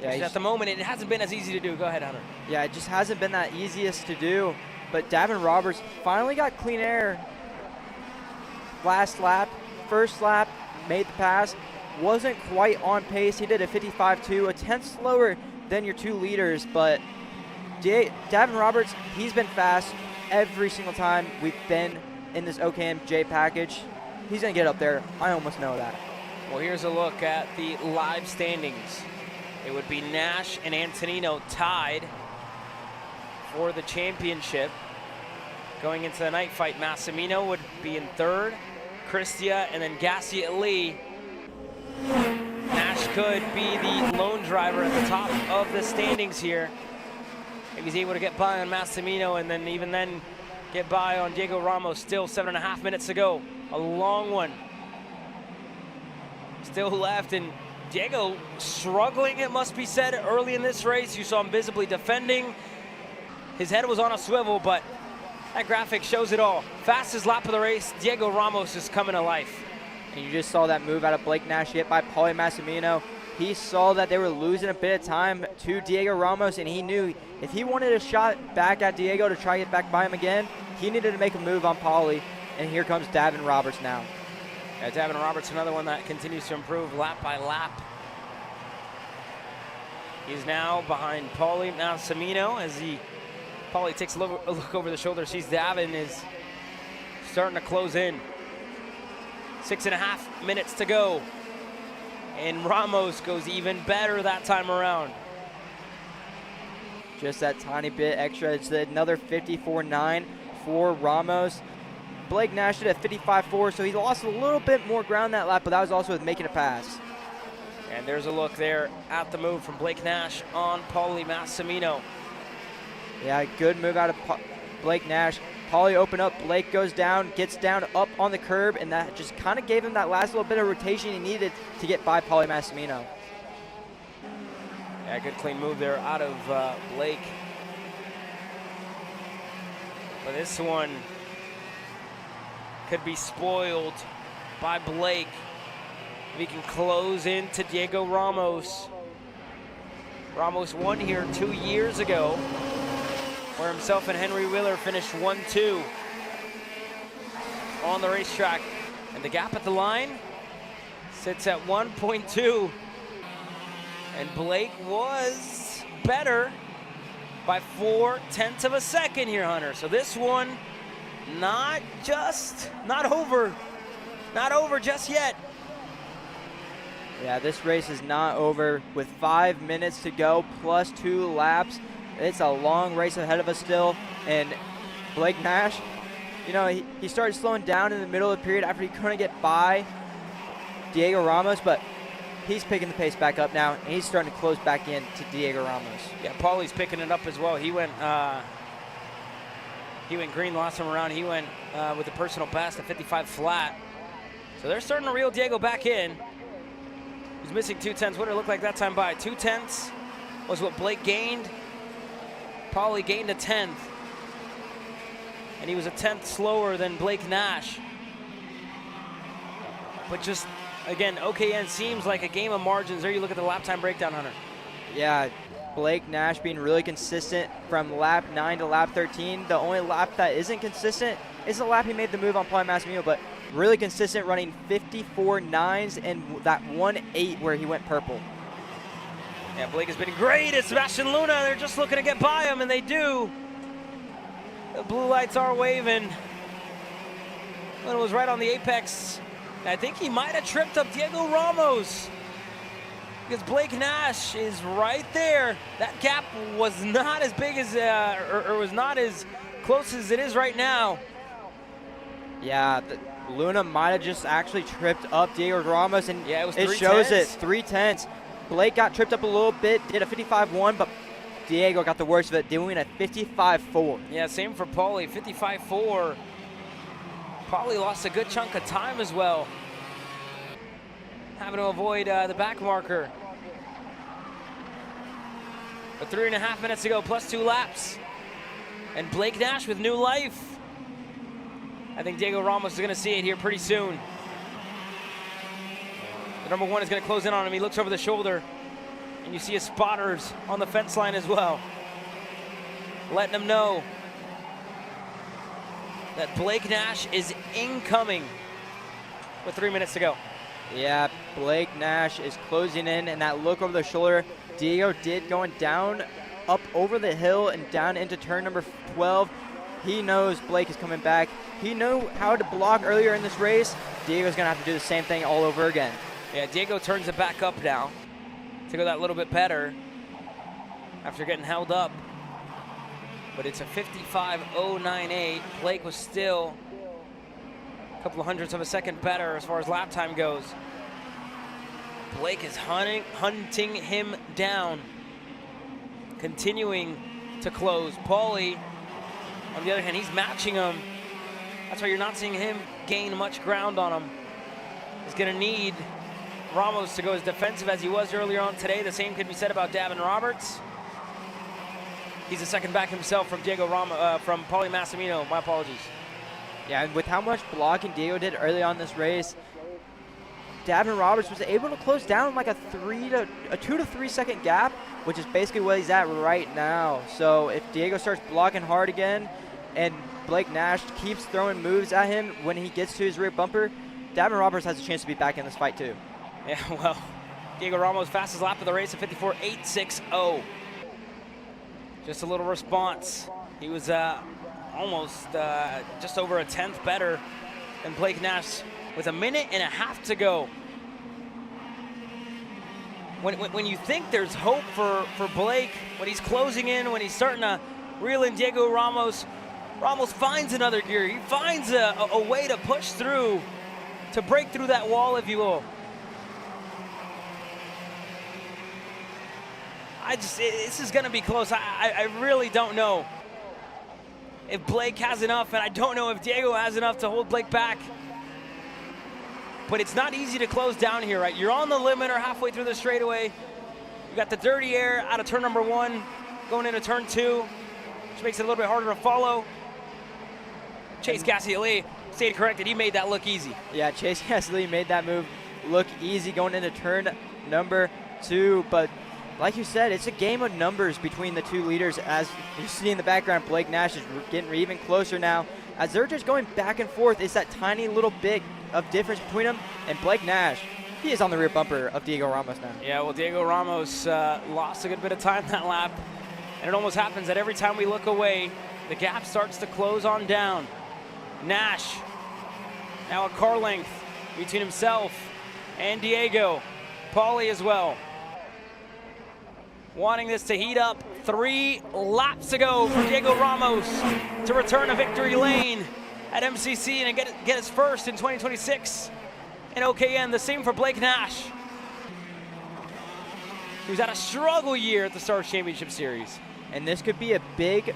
Yeah, at the moment, it hasn't been as easy to do. Go ahead, Hunter. Yeah, it just hasn't been that easiest to do. But Davin Roberts finally got clean air last lap. First lap, made the pass. Wasn't quite on pace. He did a 55.2, a tenth slower than your 2 leaders. But Davin Roberts, he's been fast every single time we've been in this OKMJ package. He's going to get up there. I almost know that. Well, here's a look at the live standings. It would be Nash and Antonino tied for the championship. Going into the night fight, Massimino would be in 3rd, Cristia, and then Gassiet Lee. Nash could be the lone driver at the top of the standings here. If he's able to get by on Massimino and then even then get by on Diego Ramos. Still 7.5 minutes to go. A long one still left, and Diego struggling, it must be said, early in this race. You saw him visibly defending. His head was on a swivel, but that graphic shows it all. Fastest lap of the race, Diego Ramos is coming to life. And you just saw that move out of Blake Nash hit by Paulie Massimino. He saw that they were losing a bit of time to Diego Ramos, and he knew if he wanted a shot back at Diego to try to get back by him again, he needed to make a move on Paulie. And here comes Davin Roberts now. Yeah, Davin Roberts, another one that continues to improve lap by lap. He's now behind Paulie Massimino as Paulie takes a look over the shoulder, sees Davin is starting to close in. 6.5 minutes to go. And Ramos goes even better that time around. Just that tiny bit extra. It's another 54.9 for Ramos. Blake Nash did a 55.4, so he lost a little bit more ground that lap, but that was also with making a pass. And there's a look there at the move from Blake Nash on Paulie Massimino. Yeah, good move out of Blake Nash. Paulie open up, Blake goes down, gets down up on the curb, and that just kind of gave him that last little bit of rotation he needed to get by Paulie Massimino. Yeah, good clean move there out of Blake. But this one could be spoiled by Blake if he can close into Diego Ramos. Ramos won here 2 years ago, where himself and Henry Wheeler finished 1-2 on the racetrack. And the gap at the line sits at 1.2. And Blake was better by 0.4 of a second here, Hunter. So this one, not over just yet. Yeah, this race is not over with 5 minutes to go plus 2 laps. It's a long race ahead of us still. And Blake Nash, you know, he started slowing down in the middle of the period after he couldn't get by Diego Ramos, but he's picking the pace back up now, and he's starting to close back in to Diego Ramos. Yeah, Paulie's picking it up as well. He went green last time around. He went with a personal best at 55 flat. So they're starting to reel Diego back in. He's missing 0.2. What did it look like that time by? 0.2 was what Blake gained. Paulie gained a 1/10. And he was a 1/10 slower than Blake Nash. But just, again, OKN seems like a game of margins. There you look at the lap time breakdown, Hunter. Yeah, Blake Nash being really consistent from lap 9 to lap 13. The only lap that isn't consistent is the lap he made the move on Paulie Massimino, but really consistent, running 54.9s and that 1.8 where he went purple. Yeah, Blake has been great at Sebastian Luna. They're just looking to get by him, and they do. The blue lights are waving. Luna was right on the apex. I think he might have tripped up Diego Ramos, because Blake Nash is right there. That gap was not as big as, or was not as close as it is right now. Yeah, Luna might have just actually tripped up Diego Ramos, and yeah, it shows it, 0.3. Blake got tripped up a little bit, did a 55.1, but Diego got the worst of it, doing a 55.4. Yeah, same for Paulie, 55.4. Paulie lost a good chunk of time as well, having to avoid the back marker. But 3.5 minutes to go, plus 2 laps. And Blake Nash with new life. I think Diego Ramos is going to see it here pretty soon. The number 1 is going to close in on him. He looks over the shoulder, and you see his spotters on the fence line as well, letting him know that Blake Nash is incoming with 3 minutes to go. Yeah, Blake Nash is closing in, and that look over the shoulder, Diego did going down, up over the hill and down into turn number 12. He knows Blake is coming back. He knew how to block earlier in this race. Diego's gonna have to do the same thing all over again. Yeah, Diego turns it back up now to go that little bit better after getting held up. But it's a 55.098. Blake was still a couple of hundredths of a second better as far as lap time goes. Blake is hunting him down, continuing to close. Paulie, on the other hand, he's matching him. That's why you're not seeing him gain much ground on him. He's going to need Ramos to go as defensive as he was earlier on today. The same could be said about Davin Roberts. He's a second back himself from from Paulie Massimino. My apologies. Yeah, and with how much blocking Diego did early on this race, Davin Roberts was able to close down like a 2 to 3 second gap, which is basically where he's at right now. So if Diego starts blocking hard again and Blake Nash keeps throwing moves at him when he gets to his rear bumper, Davin Roberts has a chance to be back in this fight too. Yeah, well, Diego Ramos fastest lap of the race at 54.860. Just a little response. He was almost just over a 1/10 better than Blake Nash with 1.5 minutes to go. When you think there's hope for Blake, when he's closing in, when he's starting to reel in Diego Ramos, Ramos finds another gear. He finds a way to push through, to break through that wall, if you will. This is going to be close. I really don't know if Blake has enough, and I don't know if Diego has enough to hold Blake back. But it's not easy to close down here, right? You're on the limiter halfway through the straightaway. You got the dirty air out of turn number 1, going into turn 2, which makes it a little bit harder to follow. Chase Gasly stayed corrected. He made that look easy. Yeah, Chase Gasly made that move look easy going into turn number 2. But like you said, it's a game of numbers between the two leaders. As you see in the background, Blake Nash is getting even closer now. As they're just going back and forth, it's that tiny little bit of difference between them. And Blake Nash, he is on the rear bumper of Diego Ramos now. Yeah, well, Diego Ramos lost a good bit of time that lap. And it almost happens that every time we look away, the gap starts to close on down. Nash, now a car length between himself and Diego. Paulie as well. Wanting this to heat up. 3 laps to go for Diego Ramos to return to victory lane at MCC and get his first in 2026 in OKN. The same for Blake Nash, who's had a struggle year at the Stars Championship Series. And this could be a big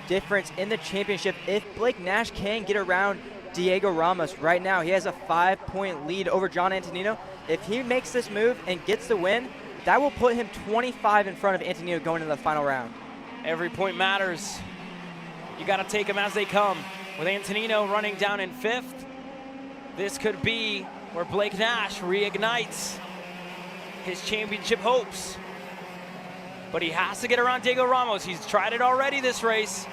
difference in the championship if Blake Nash can get around Diego Ramos. Right now, he has a 5-point lead over John Antonino. If he makes this move and gets the win, that will put him 25 in front of Antonino going into the final round. Every point matters. You got to take them as they come. With Antonino running down in 5th, this could be where Blake Nash reignites his championship hopes. But he has to get around Diego Ramos. He's tried it already this race.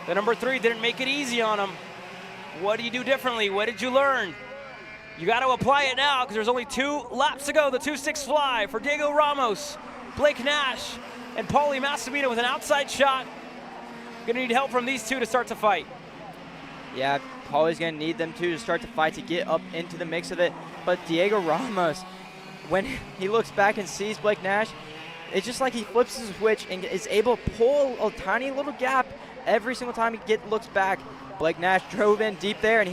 The number 3 didn't make it easy on him. What do you do differently? What did you learn? You got to apply it now because there's only 2 laps to go. The 2-6 fly for Diego Ramos, Blake Nash, and Paulie Massimino with an outside shot. Gonna need help from these two to start to fight. Yeah, Paulie's gonna need them two to start to fight to get up into the mix of it. But Diego Ramos, when he looks back and sees Blake Nash, it's just like he flips his switch and is able to pull a tiny little gap every single time he looks back. Blake Nash drove in deep there, and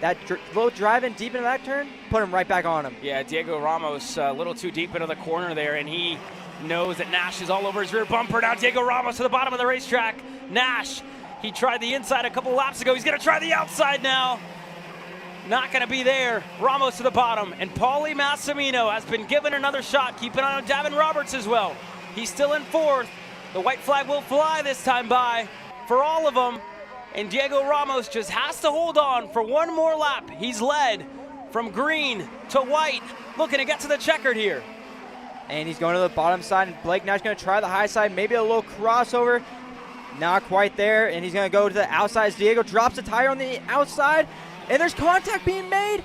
that little drive in deep into that turn put him right back on him. Yeah, Diego Ramos a little too deep into the corner there, and he knows that Nash is all over his rear bumper. Now Diego Ramos to the bottom of the racetrack. Nash, he tried the inside a couple laps ago. He's going to try the outside now. Not going to be there. Ramos to the bottom, and Paulie Massimino has been given another shot. Keep an eye on Davin Roberts as well. He's still in 4th. The white flag will fly this time by for all of them. And Diego Ramos just has to hold on for one more lap. He's led from green to white, looking to get to the checkered here. And he's going to the bottom side, and Blake Nash going to try the high side, maybe a little crossover. Not quite there, and he's going to go to the outside as Diego drops the tire on the outside, and there's contact being made.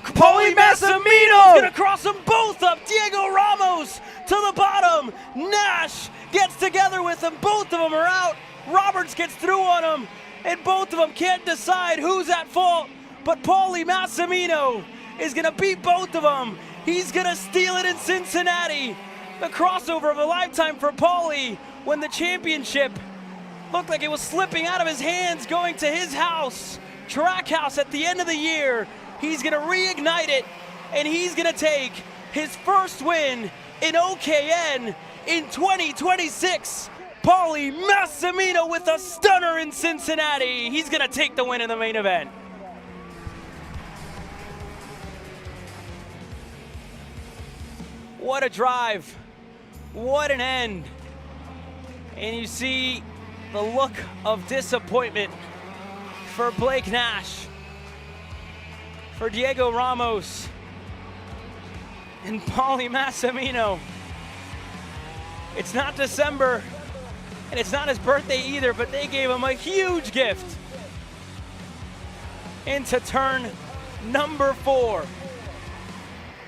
Paulie Massimino is going to cross them both up. Diego Ramos to the bottom. Nash gets together with them. Both of them are out. Roberts gets through on them. And both of them can't decide who's at fault. But Paulie Massimino is going to beat both of them. He's going to steal it in Cincinnati. The crossover of a lifetime for Paulie when the championship looked like it was slipping out of his hands going to his house, track house at the end of the year. He's going to reignite it, and he's going to take his first win in OKN in 2026. Paulie Massimino with a stunner in Cincinnati. He's going to take the win in the main event. What a drive. What an end. And you see the look of disappointment for Blake Nash, for Diego Ramos, and Paulie Massimino. It's not December, and it's not his birthday either, but they gave him a huge gift into turn number 4.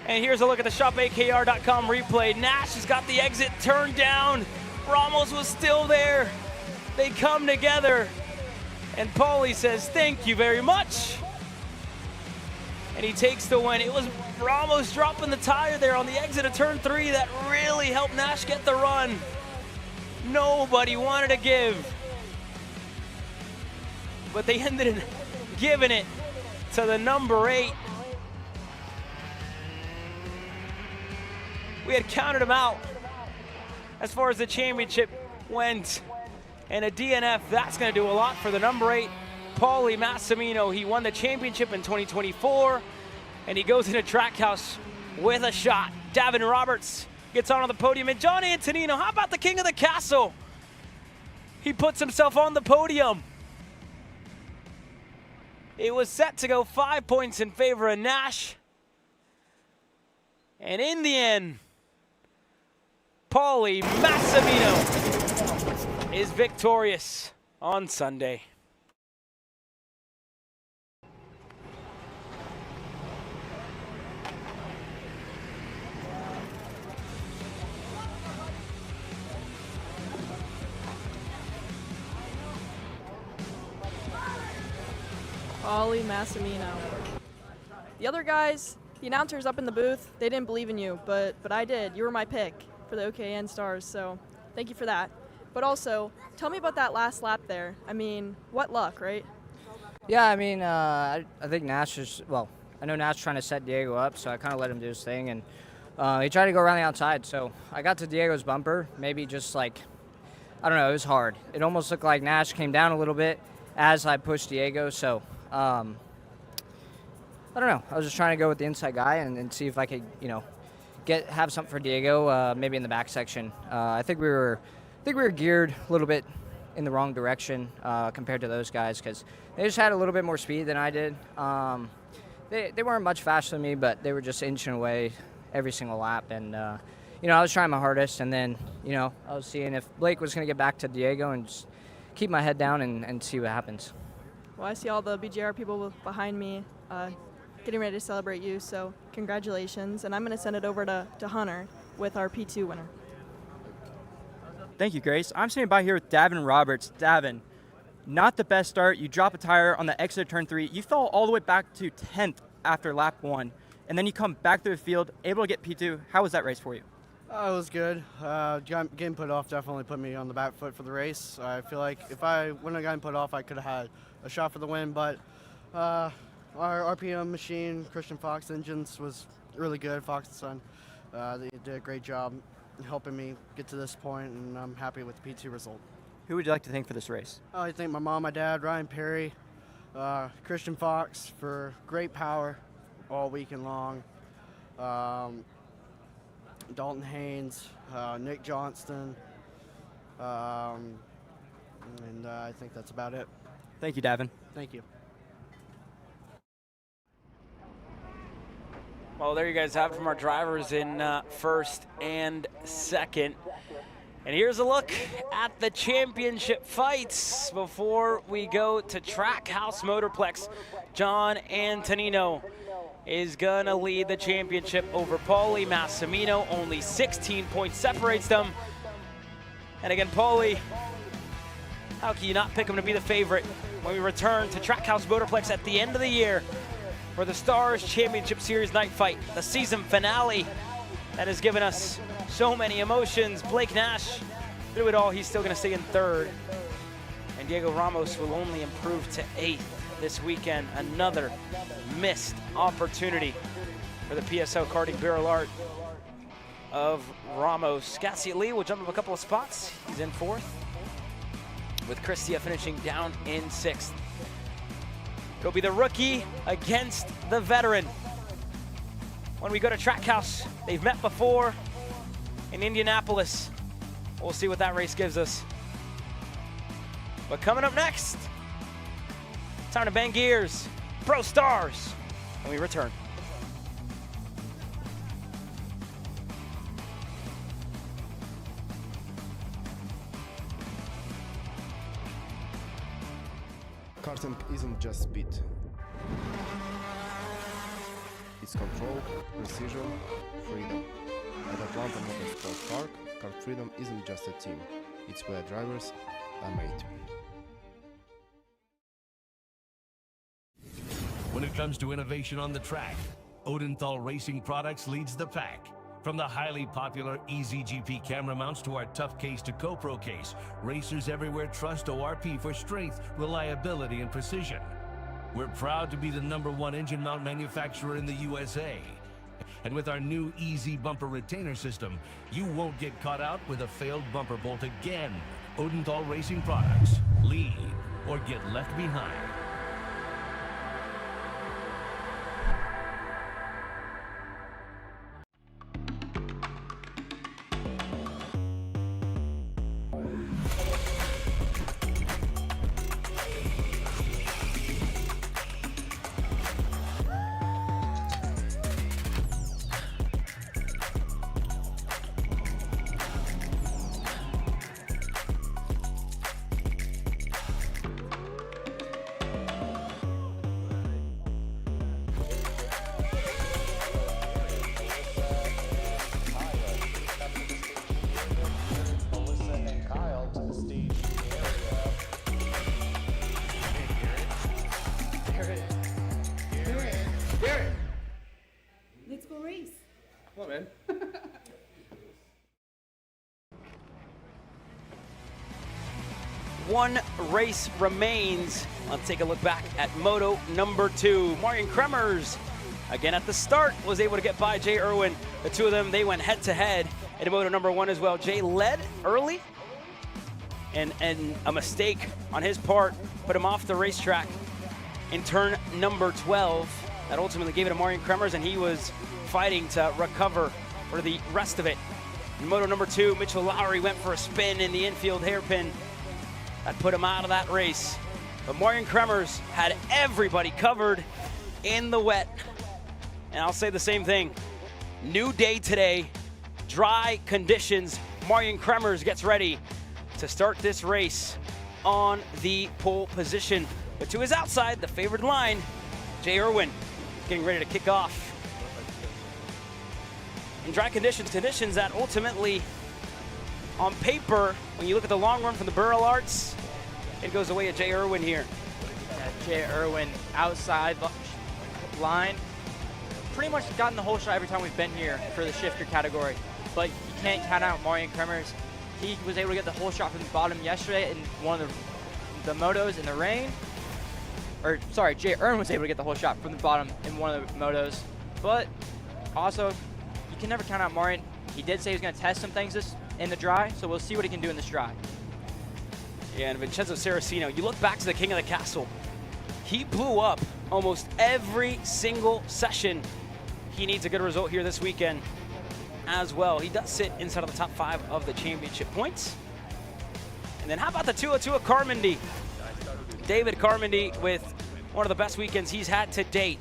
And here's a look at the shopakr.com replay. Nash has got the exit turned down. Ramos was still there. They come together, and Paulie says, "Thank you very much." And he takes the win. It was Ramos dropping the tire there on the exit of turn 3 that really helped Nash get the run. Nobody wanted to give, but they ended up giving it to the number 8. We had counted him out as far as the championship went. And a DNF, that's going to do a lot for the number 8, Paulie Massimino. He won the championship in 2024, and he goes into Trackhouse with a shot. Davin Roberts gets on the podium, and John Antonino, how about the king of the castle? He puts himself on the podium. It was set to go 5 points in favor of Nash. And in the end, Paulie Massimino is victorious on Sunday. Paulie Massimino. The other guys, the announcers up in the booth, they didn't believe in you, but I did. You were my pick for the OKN Stars, so thank you for that. But also, tell me about that last lap there. I mean, what luck, right? Yeah, I mean, I think Nash is, well, I know Nash trying to set Diego up, so I kind of let him do his thing, and he tried to go around the outside, so I got to Diego's bumper, maybe just like, I don't know, it was hard. It almost looked like Nash came down a little bit as I pushed Diego, so I don't know. I was just trying to go with the inside guy and see if I could, you know, have something for Diego, maybe in the back section. I think we were geared a little bit in the wrong direction compared to those guys because they just had a little bit more speed than I did. They weren't much faster than me, but they were just inching away every single lap. And, you know, I was trying my hardest. And then, you know, I was seeing if Blake was going to get back to Diego and just keep my head down and see what happens. Well, I see all the BJR people behind me getting ready to celebrate you, so congratulations. And I'm going to send it over to Hunter with our P2 winner. Thank you, Grace. I'm sitting by here with Davin Roberts. Davin, not the best start. You drop a tire on the exit of turn 3. You fell all the way back to 10th after lap 1, and then you come back through the field, able to get P2. How was that race for you? It was good. Getting put off definitely put me on the back foot for the race. I feel like if I wouldn't have gotten put off, I could have had a shot for the win, but our RPM machine, Christian Fox Engines, was really good. Fox and Son, they did a great job helping me get to this point, and I'm happy with the P2 result. Who would you like to thank for this race? I thank my mom, my dad, Ryan Perry, Christian Fox for great power all weekend long, Dalton Haynes, Nick Johnston, and I think that's about it. Thank you, Davin. Thank you. Well, there you guys have it from our drivers in first and second. And here's a look at the championship fights before we go to Trackhouse Motorplex. John Antonino is gonna lead the championship over Paulie Massimino. Only 16 points separates them. And again, Paulie, how can you not pick him to be the favorite when we return to Trackhouse Motorplex at the end of the year for the Stars Championship Series night fight, the season finale that has given us so many emotions. Blake Nash, through it all, he's still gonna stay in third. And Diego Ramos will only improve to 8th this weekend. Another missed opportunity for the PSO Karting Bureau Art of Ramos. Gassi Lee will jump up a couple of spots. He's in 4th, with Christia finishing down in 6th. It'll be the rookie against the veteran. When we go to Trackhouse, they've met before in Indianapolis. We'll see what that race gives us. But coming up next, time to bang gears, Pro Stars, when we return. Karting isn't just speed. It's control, precision, freedom. At Atlanta Motorsports Park, Kart Freedom isn't just a team. It's where drivers are made. When it comes to innovation on the track, Odenthal Racing Products leads the pack. From the highly popular EasyGP camera mounts to our tough case to GoPro case, racers everywhere trust ORP for strength, reliability, and precision. We're proud to be the #1 engine mount manufacturer in the USA. And with our new easy bumper retainer system, you won't get caught out with a failed bumper bolt again. Odenthal Racing Products. Lead or get left behind. Let's go race. Come on, man. One race remains. Let's take a look back at Moto number 2. Marian Kremers, again at the start, was able to get by Jay Irwin. The two of them, they went head to head in Moto number 1 as well. Jay led early, and a mistake on his part put him off the racetrack in turn number 12. That ultimately gave it to Marian Kremers, and he was fighting to recover for the rest of it. In Moto number 2, Mitchell Lowry went for a spin in the infield hairpin. That put him out of that race. But Marian Kremers had everybody covered in the wet. And I'll say the same thing. New day today, dry conditions. Marian Kremers gets ready to start this race on the pole position. But to his outside, the favored line, Jay Irwin, getting ready to kick off. In dry conditions that ultimately, on paper, when you look at the long run from the Burrell Arts, it goes away at Jay Irwin here. Yeah, Jay Irwin outside line. Pretty much gotten the whole shot every time we've been here for the shifter category. But you can't count out Marian Kremers. He was able to get the whole shot from the bottom yesterday in one of the motos in the rain. Or, sorry, Jay Irwin was able to get the whole shot from the bottom in one of the motos. But also, you can never count out Marian. He did say he was going to test some things in the dry, so we'll see what he can do in this dry. Yeah, and Vincenzo Saracino, you look back to the King of the Castle. He blew up almost every single session. He needs a good result here this weekend as well. He does sit inside of the top 5 of the championship points. And then how about the 202 of Carmody? David Carmody with one of the best weekends he's had to date.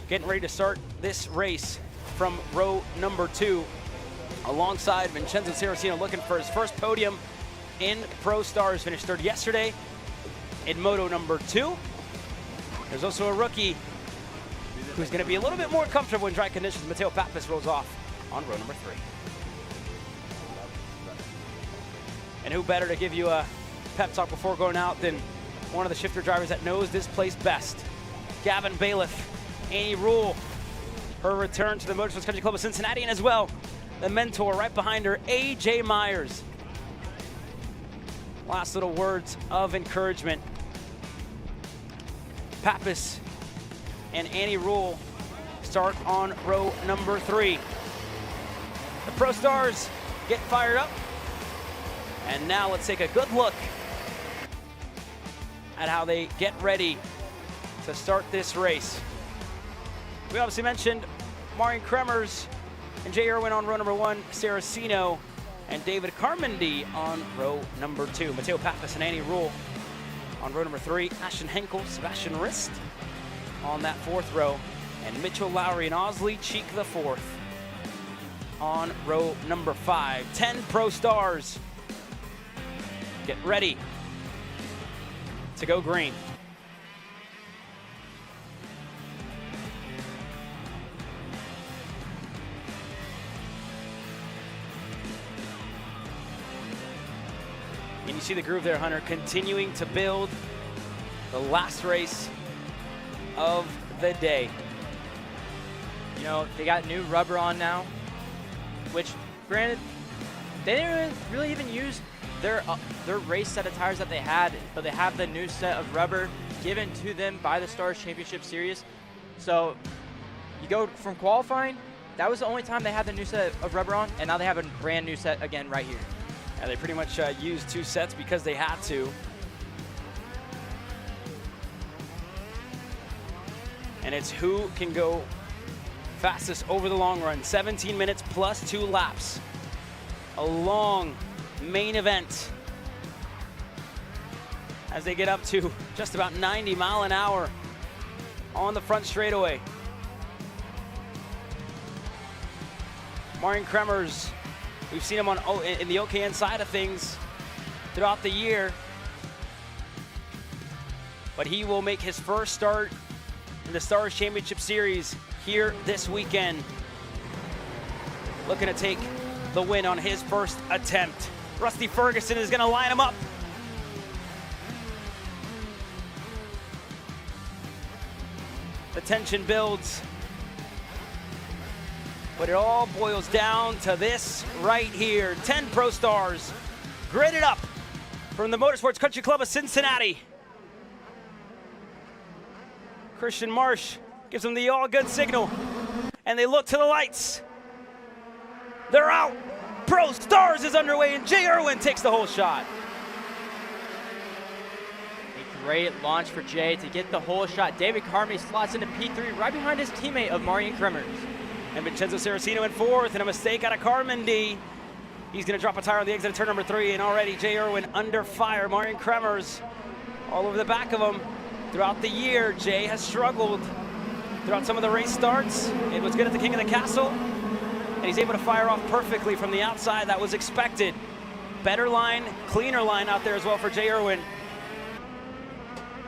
Getting ready to start this race from row number 2 alongside Vincenzo Saracino, looking for his first podium in Pro Stars. Finished third yesterday in Moto number 2. There's also a rookie who's going to be a little bit more comfortable in dry conditions. Matteo Pappas rolls off on row number 3. And who better to give you a pep talk before going out than one of the shifter drivers that knows this place best. Gavin Bailiff, Annie Rule, her return to the Motorsports Country Club of Cincinnati, and as well, the mentor right behind her, AJ Myers. Last little words of encouragement. Pappas and Annie Rule start on row number 3. The Pro Stars get fired up. And now let's take a good look at how they get ready to start this race. We obviously mentioned Marian Kremers and Jay Irwin on row number 1, Saracino and David Carmody on row number 2. Matteo Pappas and Annie Rule on row number 3. Ashton Henkel, Sebastian Rist on that 4th row. And Mitchell Lowry and Osley Cheek the 4th on row number 5. 10 Pro Stars. Get ready to go green. And you see the groove there, Hunter, continuing to build the last race of the day. You know, they got new rubber on now, which, granted, they didn't really even use their race set of tires that they had, but they have the new set of rubber given to them by the Stars Championship Series. So you go from qualifying that was the only time they had the new set of rubber on, and now they have a brand new set again right here. Yeah, they pretty much used 2 sets because they had to. And it's who can go fastest over the long run. 17 minutes plus 2 laps. A long main event as they get up to just about 90 mile an hour on the front straightaway. Marian Kremers, we've seen him on in the OKN side of things throughout the year, but he will make his first start in the Stars Championship Series here this weekend. Looking to take the win on his first attempt. Rusty Ferguson is gonna line him up. The tension builds, but it all boils down to this right here. 10 Pro Stars graded up from the Motorsports Country Club of Cincinnati. Christian Marsh gives them the all good signal, and they look to the lights. They're out. Pro Stars is underway, and Jay Irwin takes the whole shot. A great launch for Jay to get the whole shot. David Carmody slots into P3 right behind his teammate of Marian Kremers. And Vincenzo Saraceno in 4th, and a mistake out of Carmody. He's gonna drop a tire on the exit of turn number 3, and already Jay Irwin under fire. Marian Kremers all over the back of him. Throughout the year, Jay has struggled throughout some of the race starts. It was good at the King of the Castle, and he's able to fire off perfectly from the outside. That was expected. Better line, cleaner line out there as well for Jay Irwin.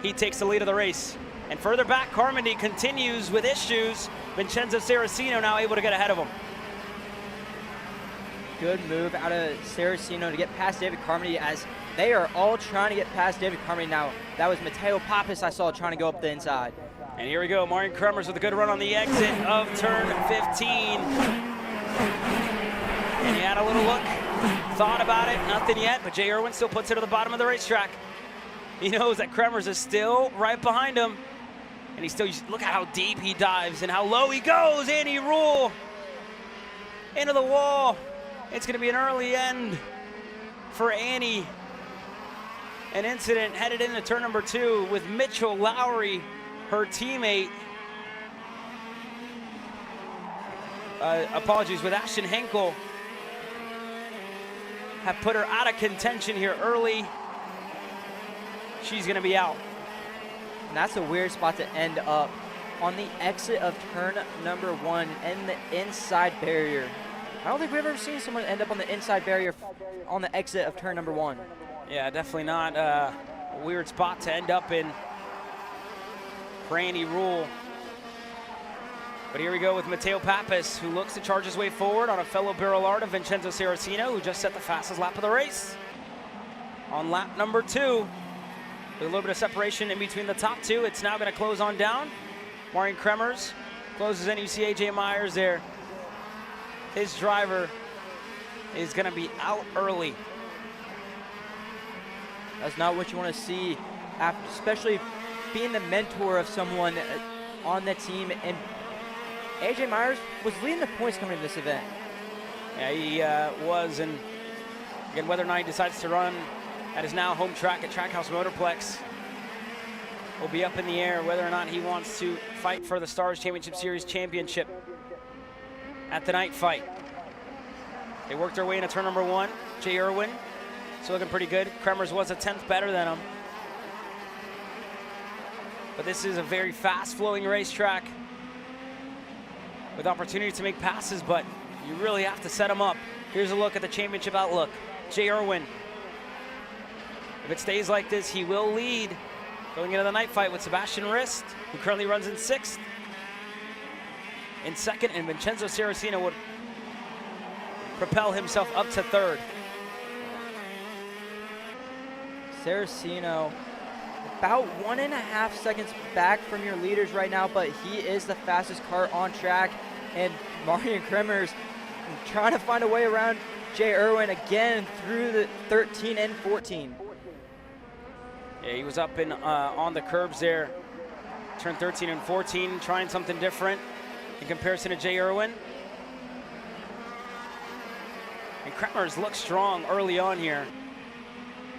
He takes the lead of the race. And further back, Carmody continues with issues. Vincenzo Saraceno now able to get ahead of him. Good move out of Saraceno to get past David Carmody, as they are all trying to get past David Carmody now. That was Mateo Pappas I saw trying to go up the inside. And here we go, Marian Kremers with a good run on the exit of turn 15. And he had a little look, thought about it, nothing yet, but Jay Irwin still puts it to the bottom of the racetrack. He knows that Kremers is still right behind him. And he still, look at how deep he dives and how low he goes. Andy Rule into the wall. It's gonna be an early end for Annie. An incident headed into turn number 2 with Mitchell Lowry, her teammate. With Ashton Henkel. Have put her out of contention here early. She's gonna be out. And that's a weird spot to end up on the exit of turn number 1 and the inside barrier. I don't think we've ever seen someone end up on the inside barrier on the exit of turn number 1. Yeah, definitely not a weird spot to end up in for Andy Rule. But here we go with Mateo Pappas, who looks to charge his way forward on a fellow barrel art of Vincenzo Saraceno, who just set the fastest lap of the race. On lap number 2, with a little bit of separation in between the top 2, it's now going to close on down. Marian Kremers closes in. You see AJ Myers there. His driver is going to be out early. That's not what you want to see, after, especially being the mentor of someone on the team. And AJ Myers was leading the points coming into this event. Yeah, he was. And again, whether or not he decides to run at his now home track at Trackhouse Motorplex will be up in the air, whether or not he wants to fight for the Stars Championship Series championship at the night fight. They worked their way into turn number 1. Jay Irwin, still looking pretty good. Kremers was a 10th better than him. But this is a very fast-flowing racetrack with opportunity to make passes, but you really have to set them up. Here's a look at the championship outlook. Jay Irwin, if it stays like this, he will lead going into the night fight with Sebastian Rist, who currently runs in 6th. In 2nd, and Vincenzo Saraceno would propel himself up to 3rd. Saraceno about 1.5 seconds back from your leaders right now, but he is the fastest car on track. And Marian Kremers trying to find a way around Jay Irwin again through the 13 and 14. Yeah, he was up in on the curbs there, turn 13 and 14, trying something different in comparison to Jay Irwin. And Kremers looks strong early on here.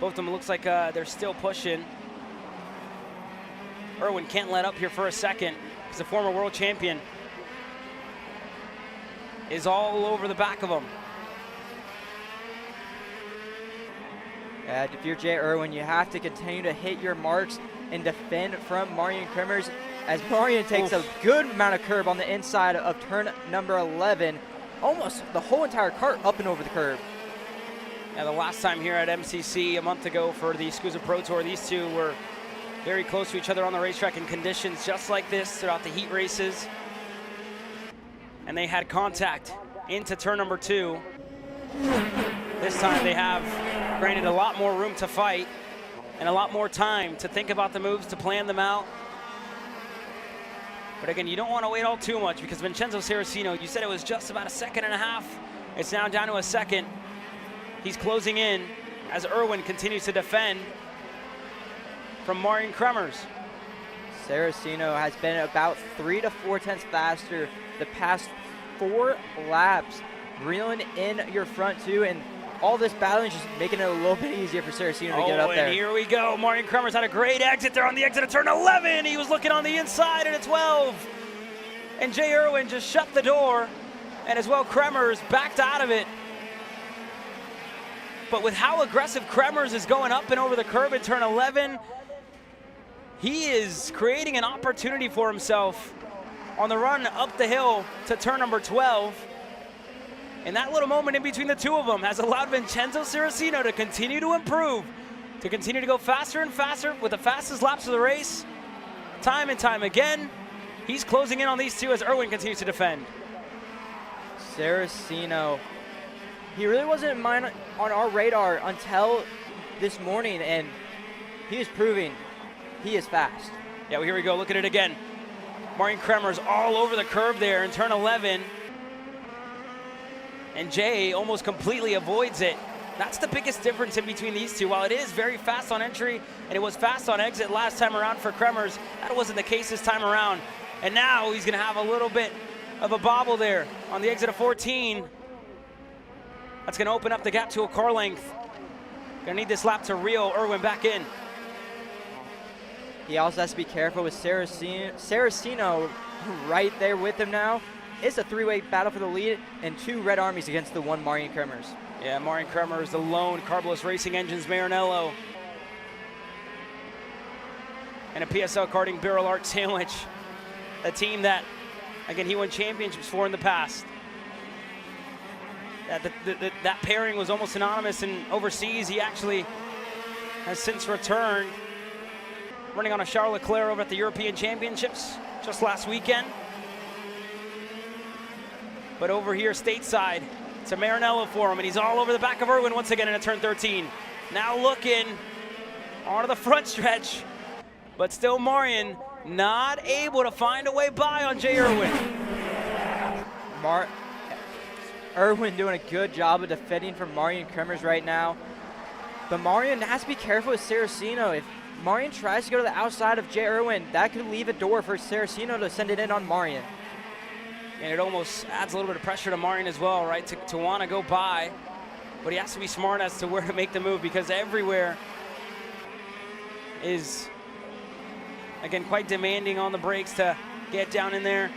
Both of them looks like they're still pushing. Irwin can't let up here for a second. He's a former world champion. Is all over the back of him. And if you're Jay Irwin, you have to continue to hit your marks and defend from Marian Kremers, as Marian takes a good amount of curb on the inside of turn number 11. Almost the whole entire cart up and over the curb. Yeah, the last time here at MCC a month ago for the SCUSA Pro Tour, these two were very close to each other on the racetrack in conditions just like this throughout the heat races. And they had contact into turn number 2. This time they have, granted, a lot more room to fight and a lot more time to think about the moves, to plan them out. But again, you don't want to wait all too much, because Vincenzo Saracino, you said it was just about a second and a half. It's now down to a second. He's closing in as Irwin continues to defend from Marian Kremers. Saracino has been about 3 to 4 tenths faster the past 4 laps, reeling in your front two, and all this battling is just making it a little bit easier for Saracino to get up there. And here we go. Marian Kremers had a great exit there on the exit of turn 11. He was looking on the inside at 12. And Jay Irwin just shut the door, and as well Kremers backed out of it. But with how aggressive Kremers is going up and over the curb in turn 11, he is creating an opportunity for himself on the run up the hill to turn number 12. And that little moment in between the two of them has allowed Vincenzo Saracino to continue to improve, to continue to go faster and faster with the fastest laps of the race. Time and time again, he's closing in on these two as Irwin continues to defend. Saracino, he really wasn't in mind on our radar until this morning, and he is proving he is fast. Yeah, well, here we go. Look at it again. Marian Kremers all over the curb there in turn 11. And Jay almost completely avoids it. That's the biggest difference in between these two. While it is very fast on entry and it was fast on exit last time around for Kremers, that wasn't the case this time around. And now he's going to have a little bit of a bobble there on the exit of 14. That's going to open up the gap to a car length. Going to need this lap to reel Irwin back in. He also has to be careful with Saracino right there with him now. It's a 3-way battle for the lead and 2 red armies against the 1 Marian Kremers. Yeah, Marian Kremers, the lone carbless racing engines Maranello. And a PSL karting barrel art sandwich. A team that, again, he won championships for in the past. That pairing was almost synonymous in overseas. He actually has since returned, running on a Charles Leclerc over at the European Championships just last weekend. But over here stateside, it's a Maranello for him, and he's all over the back of Irwin once again into turn 13. Now looking onto the front stretch, but still Marian not able to find a way by on Jay Irwin. Irwin doing a good job of defending from Marian Kremers right now. But Marian has to be careful with Saracino. If Marian tries to go to the outside of Jay Irwin, that could leave a door for Saracino to send it in on Marian. And it almost adds a little bit of pressure to Marian as well, right, to want to go by. But he has to be smart as to where to make the move, because everywhere is, again, quite demanding on the brakes to get down in there.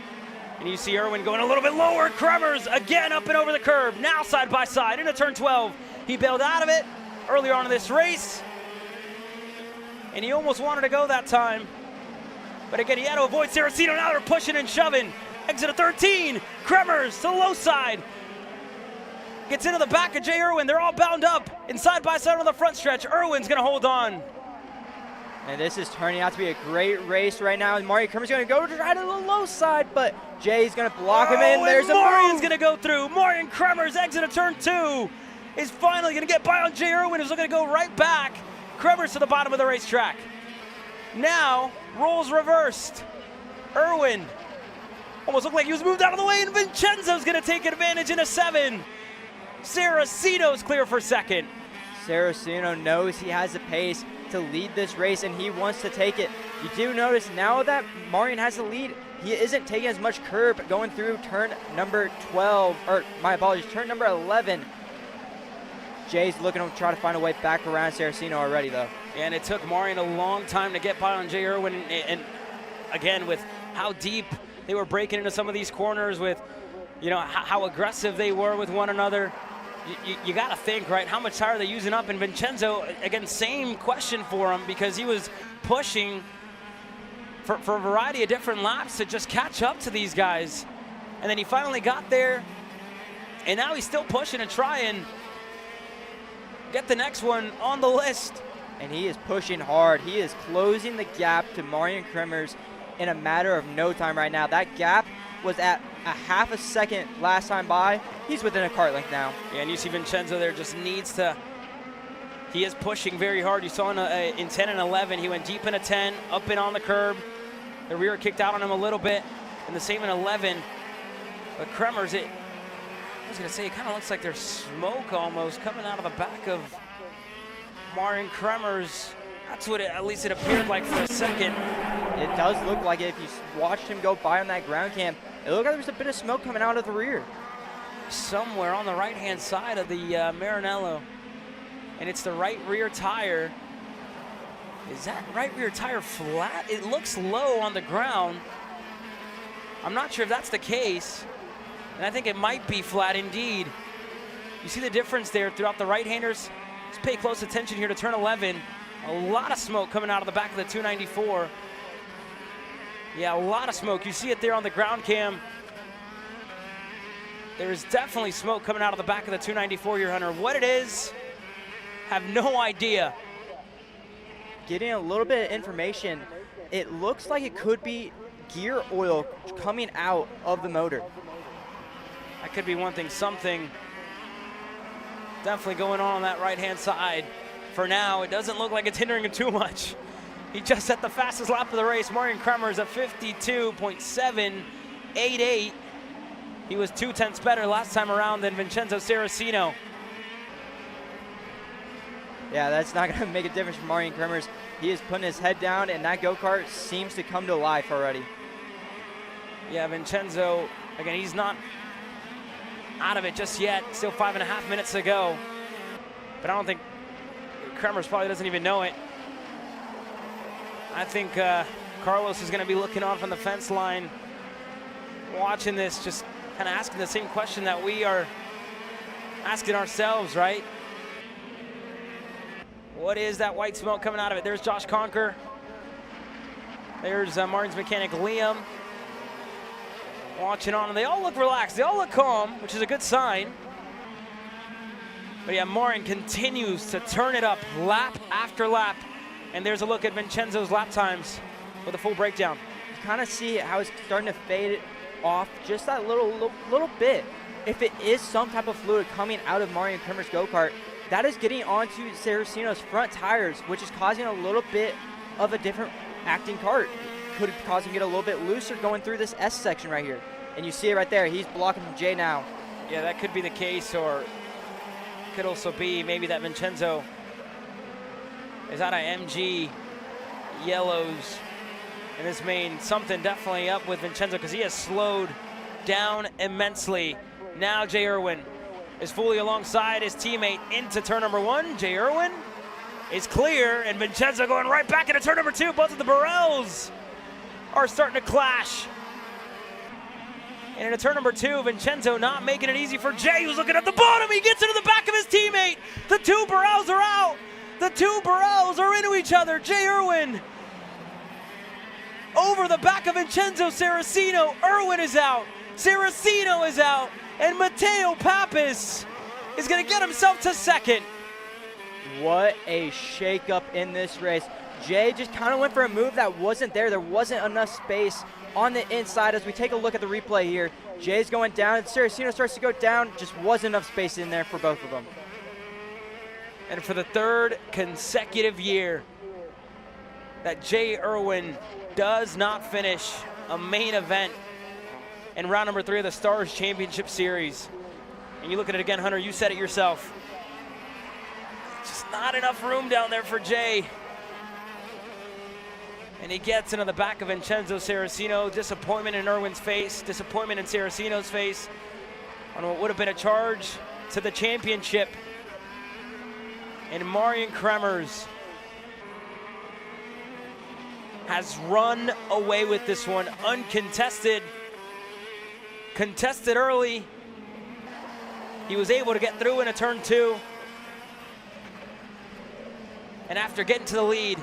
And you see Irwin going a little bit lower. Kremers again up and over the curb. Now side by side into turn 12. He bailed out of it earlier on in this race. And he almost wanted to go that time. But again, he had to avoid Saracino. Now they're pushing and shoving. Exit of 13. Kremers to the low side. Gets into the back of Jay Irwin. They're all bound up. And side by side on the front stretch. Irwin's going to hold on. And this is turning out to be a great race right now. And Marian Kremers going to go right to the low side, but Jay's going to block him in. There's a Marian's going to go through. Marian Kremers, exit of turn 2, is finally going to get by on Jay Irwin, who's looking to go right back. Kremers to the bottom of the racetrack. Now, roles reversed. Irwin almost looked like he was moved out of the way, and Vincenzo's going to take advantage in a 7. Saracino's clear for second. Saracino knows he has the pace to lead this race, and he wants to take it. You do notice now that Marian has the lead, he isn't taking as much curb going through turn number 12, or my apologies, turn number 11. Jay's looking to try to find a way back around Saraceno already, though. And it took Marion a long time to get by on Jay Irwin. And again, with how deep they were breaking into some of these corners, with how aggressive they were with one another, you got to think, right, how much tire are they using up? And Vincenzo, again, same question for him, because he was pushing for a variety of different laps to just catch up to these guys. And then he finally got there, and now he's still pushing to try and get the next one on the list. And he is pushing hard. He is closing the gap to Marion Kremers in a matter of no time right now. That gap was at a half a second last time by. He's within a kart length now. Yeah, and you see Vincenzo there just needs to, he is pushing very hard. You saw in 10 and 11, he went deep into 10, up and on the curb. The rear kicked out on him a little bit, and the same in 11. But Kremers, I was gonna say, it kind of looks like there's smoke almost coming out of the back of Marion Kremers. That's what at least it appeared like for a second. It does look like it. If you watched him go by on that ground cam, it looked like there was a bit of smoke coming out of the rear. Somewhere on the right-hand side of the Maranello. And it's the right rear tire. Is that right rear tire flat? It looks low on the ground. I'm not sure if that's the case. And I think it might be flat indeed. You see the difference there throughout the right-handers? Let's pay close attention here to turn 11. A lot of smoke coming out of the back of the 294. Yeah, a lot of smoke. You see it there on the ground cam. There is definitely smoke coming out of the back of the 294 here, Hunter. What it is, have no idea. Getting a little bit of information, it looks like it could be gear oil coming out of the motor. That could be one thing. Something definitely going on that right-hand side. For now, it doesn't look like it's hindering him too much. He just set the fastest lap of the race. Marion Kremers at 52.788. He was 0.2 better last time around than Vincenzo Saraceno. Yeah, that's not going to make a difference for Marion Kremers. He is putting his head down, and that go-kart seems to come to life already. Yeah, Vincenzo, again, he's not out of it just yet. Still 5.5 minutes to go. But I don't think Kremers probably doesn't even know it. I think Carlos is going to be looking on from the fence line, watching this, just kind of asking the same question that we are asking ourselves, right? What is that white smoke coming out of it? There's Josh Conker. There's Martin's mechanic Liam watching on, and they all look relaxed. They all look calm, which is a good sign. But yeah, Martin continues to turn it up lap after lap. And there's a look at Vincenzo's lap times with a full breakdown. You kind of see how it's starting to fade off just that little bit. If it is some type of fluid coming out of Marion Kremers' go-kart, that is getting onto Saraceno's front tires, which is causing a little bit of a different acting kart. Could cause him to get a little bit looser going through this S section right here. And you see it right there. He's blocking Jay now. Yeah, that could be the case, or could also be maybe that Vincenzo is out of MG yellows, and this means something definitely up with Vincenzo, because he has slowed down immensely. Now Jay Irwin is fully alongside his teammate into turn number 1. Jay Irwin is clear, and Vincenzo going right back into turn number 2. Both of the Burrells are starting to clash. And into turn number 2, Vincenzo not making it easy for Jay, who's looking at the bottom. He gets into the back of his teammate. The two Burrells are out. The two Burrells are into each other. Jay Irwin over the back of Vincenzo Saraceno. Irwin is out. Saraceno is out. And Matteo Pappas is going to get himself to second. What a shakeup in this race. Jay just kind of went for a move that wasn't there. There wasn't enough space on the inside. As we take a look at the replay here, Jay's going down, and Saraceno starts to go down. Just wasn't enough space in there for both of them. And for the third consecutive year that Jay Irwin does not finish a main event in round number 3 of the Stars Championship Series. And you look at it again, Hunter, you said it yourself. Just not enough room down there for Jay. And he gets into the back of Vincenzo Saraceno. Disappointment in Irwin's face, disappointment in Saraceno's face on what would have been a charge to the championship. And Marian Kremers has run away with this one uncontested. Contested early. He was able to get through into turn 2. And after getting to the lead,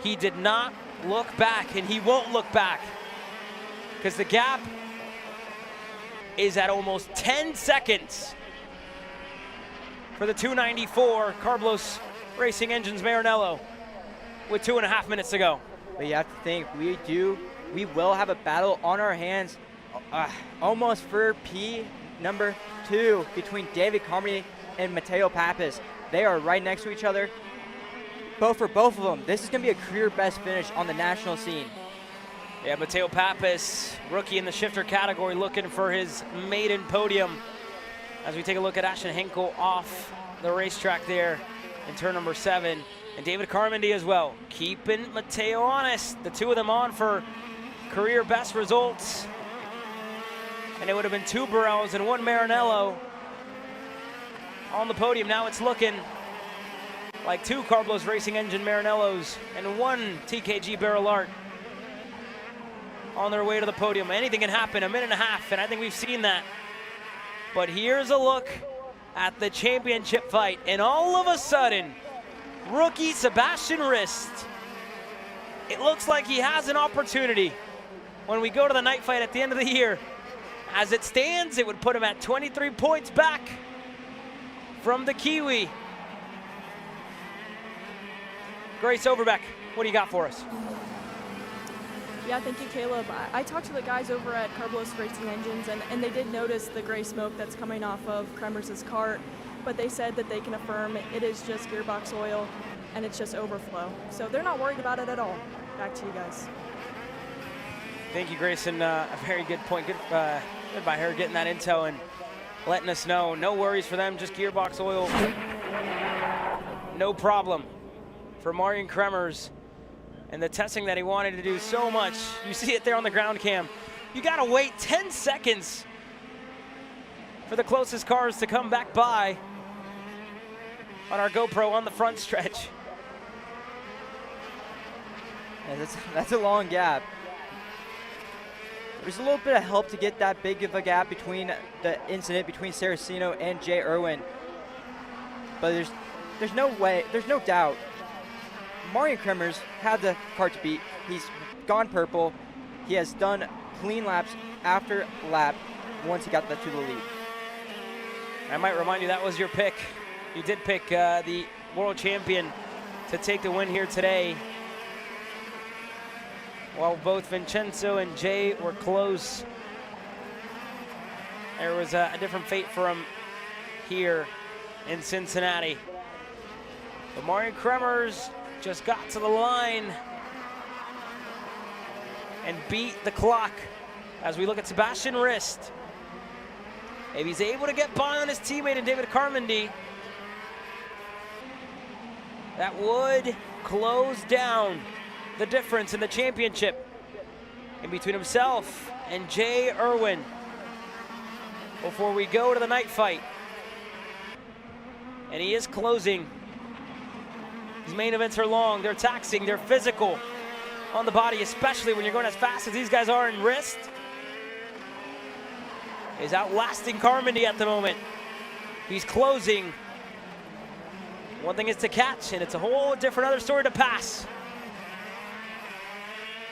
he did not look back, and he won't look back, because the gap is at almost 10 seconds for the 294 Carblos Racing Engines Maranello with 2.5 minutes to go. But you have to think, we will have a battle on our hands almost for P number 2 between David Carmody and Mateo Pappas. They are right next to each other. For both of them, this is going to be a career best finish on the national scene. Yeah, Mateo Pappas, rookie in the shifter category, looking for his maiden podium. As we take a look at Ashton Hinkle off the racetrack there in turn number 7. And David Carmody as well, keeping Mateo honest. The two of them on for career best results. And it would have been 2 Burrells and 1 Maranello on the podium. Now it's looking like 2 Carblos Racing Engine Maranellos and 1 TKG Barrel Art on their way to the podium. Anything can happen, 1.5 minutes, and I think we've seen that. But here's a look at the championship fight, and all of a sudden, rookie Sebastian Rist, it looks like he has an opportunity when we go to the night fight at the end of the year. As it stands, it would put him at 23 points back from the Kiwi. Grace Overbeck, what do you got for us? Yeah, thank you, Caleb. I talked to the guys over at Carblos Racing Engines, and they did notice the gray smoke that's coming off of Kremers' cart, but they said that they can affirm it is just gearbox oil, and it's just overflow. So they're not worried about it at all. Back to you guys. Thank you, Grayson. A very good point. Good by her getting that intel and letting us know. No worries for them, just gearbox oil. No problem for Marian Kremers. And the testing that he wanted to do so much. You see it there on the ground cam. You gotta wait 10 seconds for the closest cars to come back by on our GoPro on the front stretch. Yeah, that's a long gap. There's a little bit of help to get that big of a gap between the incident between Saraceno and Jay Irwin. But there's no way, there's no doubt Marian Kremers had the cart to beat. He's gone purple. He has done clean laps after lap once he got to the lead. I might remind you that was your pick. You did pick the world champion to take the win here today. While both Vincenzo and Jay were close, there was a different fate for him here in Cincinnati. But Marian Kremers just got to the line and beat the clock. As we look at Sebastian Rist, if he's able to get by on his teammate and David Carmody, that would close down the difference in the championship in between himself and Jay Irwin before we go to the night fight. And he is closing. These main events are long, they're taxing, they're physical on the body, especially when you're going as fast as these guys are. In Rist is outlasting Carmody at the moment. He's closing. One thing is to catch, and it's a whole different other story to pass.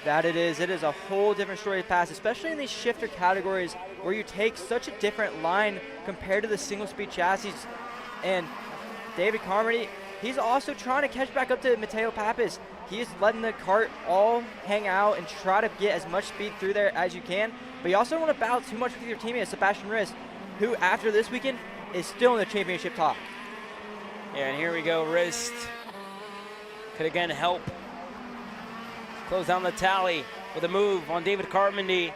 That it is a whole different story to pass, especially in these shifter categories where you take such a different line compared to the single speed chassis. And David Carmody, he's also trying to catch back up to Mateo Pappas. He is letting the cart all hang out and try to get as much speed through there as you can. But you also don't want to battle too much with your teammate, Sebastian Rist, who after this weekend is still in the championship talk. Yeah, and here we go. Rist could again help close down the tally with a move on David Carmody.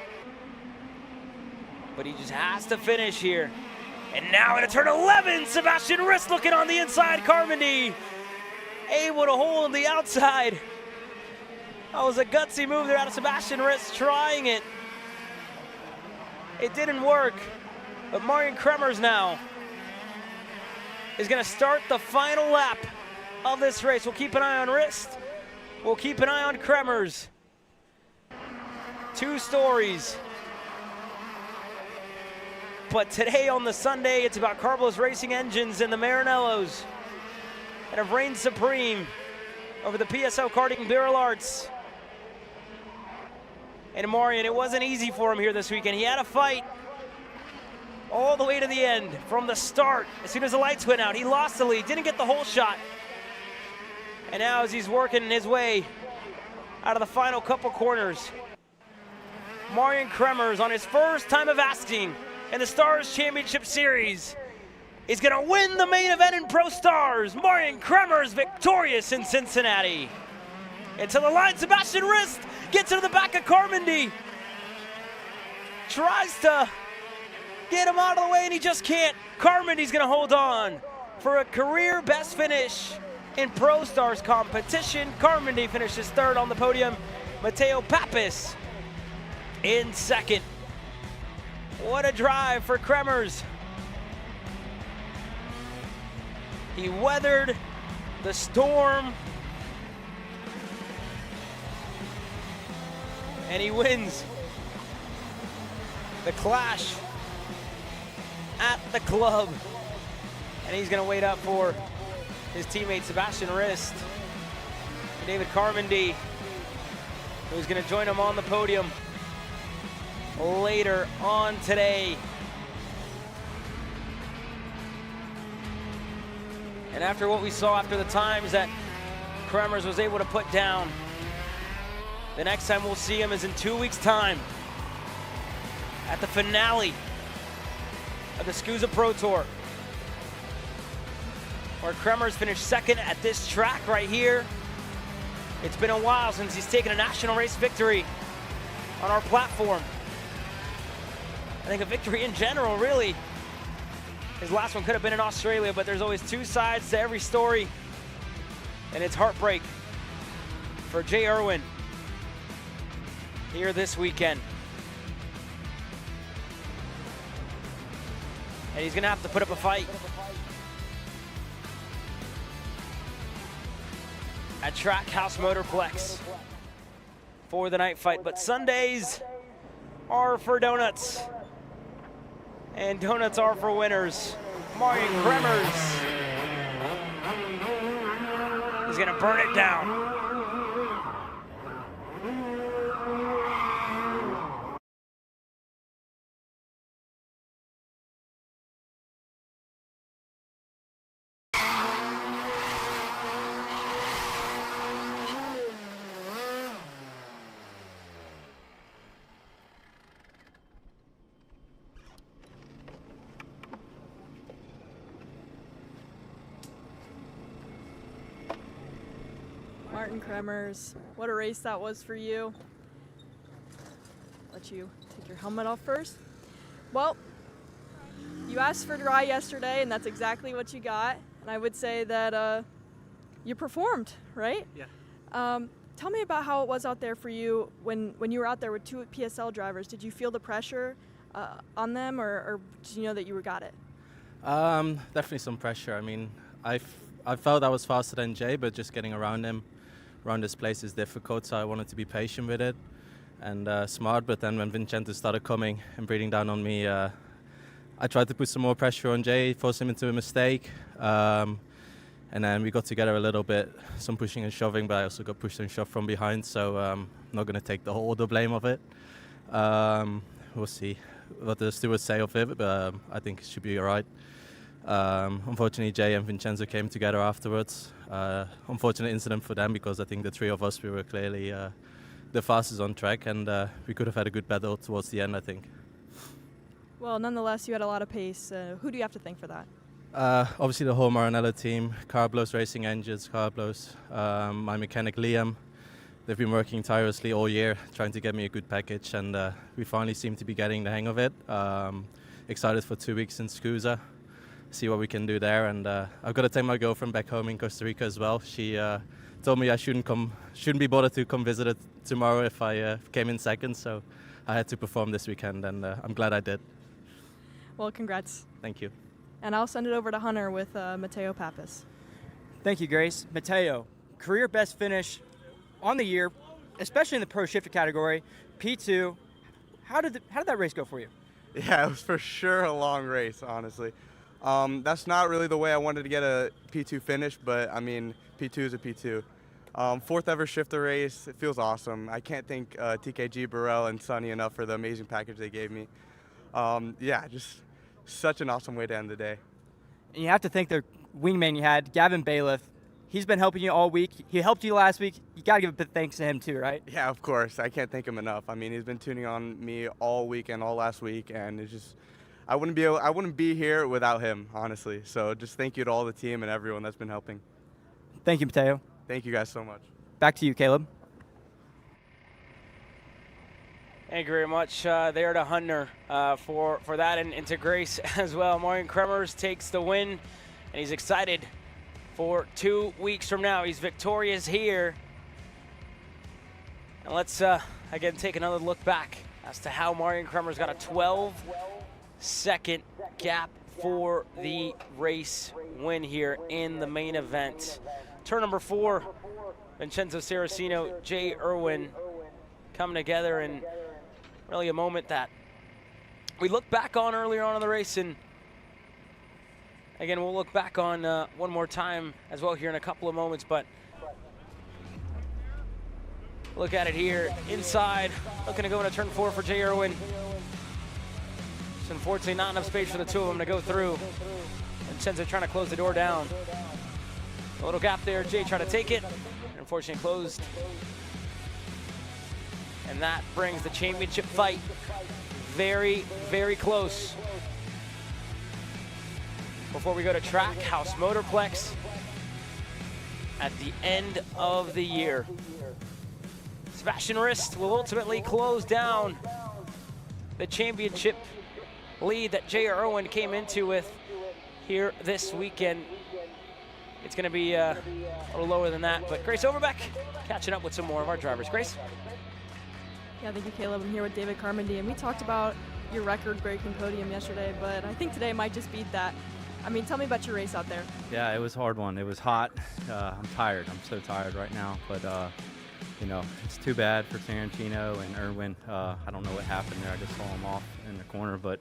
But he just has to finish here. And now into turn 11, Sebastian Rist looking on the inside. Carmody able to hold the outside. That was a gutsy move there out of Sebastian Rist, trying it. It didn't work, but Marian Kremers now is gonna start the final lap of this race. We'll keep an eye on Rist. We'll keep an eye on Kremers. 2 stories. But today on the Sunday, it's about Carbo's Racing Engines and the Maranellos that have reigned supreme over the PSL Karting Barrel Arts. And Marian, it wasn't easy for him here this weekend. He had a fight all the way to the end, from the start. As soon as the lights went out, he lost the lead, didn't get the whole shot. And now as he's working his way out of the final couple corners, Marian Kremers, on his first time of asking in the Stars Championship Series, is gonna win the main event in Pro Stars. Marian Kremers victorious in Cincinnati. And to the line, Sebastian Rist gets into the back of Carmody. Tries to get him out of the way and he just can't. Carmody's gonna hold on for a career best finish in Pro Stars competition. Carmody finishes 3rd on the podium. Mateo Pappas in 2nd. What a drive for Kremers. He weathered the storm and he wins the Clash at the club. And he's gonna wait up for his teammate Sebastian Rist, David Carmody, who's gonna join him on the podium later on today. And after what we saw after the times that Kremers was able to put down, the next time we'll see him is in 2 weeks' time at the finale of the SCUSA Pro Tour, where Kremers finished 2nd at this track right here. It's been a while since he's taken a national race victory on our platform. I think a victory in general, really. His last one could have been in Australia, but there's always 2 sides to every story, and it's heartbreak for Jay Irwin here this weekend. And he's gonna have to put up a fight at Trackhouse Motorplex for the night fight. But Sundays are for donuts, and donuts are for winners. Marian Kremers is gonna burn it down. Martin Kremers, what a race that was for you. Let you take your helmet off first. Well, you asked for dry yesterday, and that's exactly what you got. And I would say that you performed, right? Yeah. Tell me about how it was out there for you when you were out there with 2 PSL drivers. Did you feel the pressure on them, or did you know that you got it? Definitely some pressure. I mean, I felt I was faster than Jay, but just getting around him, around this place is difficult, so I wanted to be patient with it and smart. But then when Vincenzo started coming and breathing down on me, I tried to put some more pressure on Jay, force him into a mistake. And then we got together a little bit, some pushing and shoving, but I also got pushed and shoved from behind, so I'm not going to take all the blame of it. We'll see what the stewards say of it, but I think it should be all right. Unfortunately, Jay and Vincenzo came together afterwards. Unfortunate incident for them, because I think the 3 of us, we were clearly the fastest on track, and we could have had a good battle towards the end, I think. Well, nonetheless, you had a lot of pace. Who do you have to thank for that? Obviously the whole Maranello team, Carbo's Racing Engines, Carbo's, my mechanic Liam. They've been working tirelessly all year trying to get me a good package, and we finally seem to be getting the hang of it. Excited for 2 weeks in SCUSA, see what we can do there, and I've got to take my girlfriend back home in Costa Rica as well. She told me I shouldn't be bothered to come visit her tomorrow if I came in second, so I had to perform this weekend, and I'm glad I did. Well, congrats. Thank you. And I'll send it over to Hunter with Mateo Pappas. Thank you, Grace. Mateo, career best finish on the year, especially in the pro shifter category, P2. How did that race go for you? Yeah, it was for sure a long race, honestly. That's not really the way I wanted to get a P2 finish, but I mean, P2 is a P2. Fourth ever shifter race, it feels awesome. I can't thank TKG, Burrell, and Sonny enough for the amazing package they gave me. Yeah, just such an awesome way to end the day. And you have to thank the wingman you had, Gavin Bailiff. He's been helping you all week. He helped you last week. You got to give a big thanks to him too, right? Yeah, of course. I can't thank him enough. I mean, he's been tuning on me all week and all last week, and it's just I wouldn't be here without him, honestly. So just thank you to all the team and everyone that's been helping. Thank you, Mateo. Thank you guys so much. Back to you, Caleb. Thank you very much there to Hunter for that, and to Grace as well. Marion Kremers takes the win, and he's excited for 2 weeks from now. He's victorious here. And let's, again, take another look back as to how Marion Kremers got a 12-second gap for the race win here in the main event. Turn number 4, Vincenzo Saracino, Jay Irwin coming together, and really a moment that we looked back on earlier on in the race, and again, we'll look back on one more time as well here in a couple of moments, but look at it here inside. Looking to go into turn 4 for Jay Irwin. It's unfortunately not enough space for the two of them to go through. Vincenzo trying to close the door down. A little gap there. Jay trying to take it. Unfortunately closed. And that brings the championship fight very, very close. Before we go to Trackhouse Motorplex at the end of the year. Sebastian Rist will ultimately close down the championship lead that Jay Irwin came into with here this weekend. It's going to be a little lower than that, but Grace Overbeck catching up with some more of our drivers. Grace? Yeah, thank you, Caleb. I'm here with David Carmody, and we talked about your record-breaking podium yesterday, but I think today might just beat that. I mean, tell me about your race out there. Yeah, it was a hard one. It was hot. I'm tired. I'm so tired right now, but you know, it's too bad for Tarantino and Irwin. I don't know what happened there. I just saw him off in the corner, but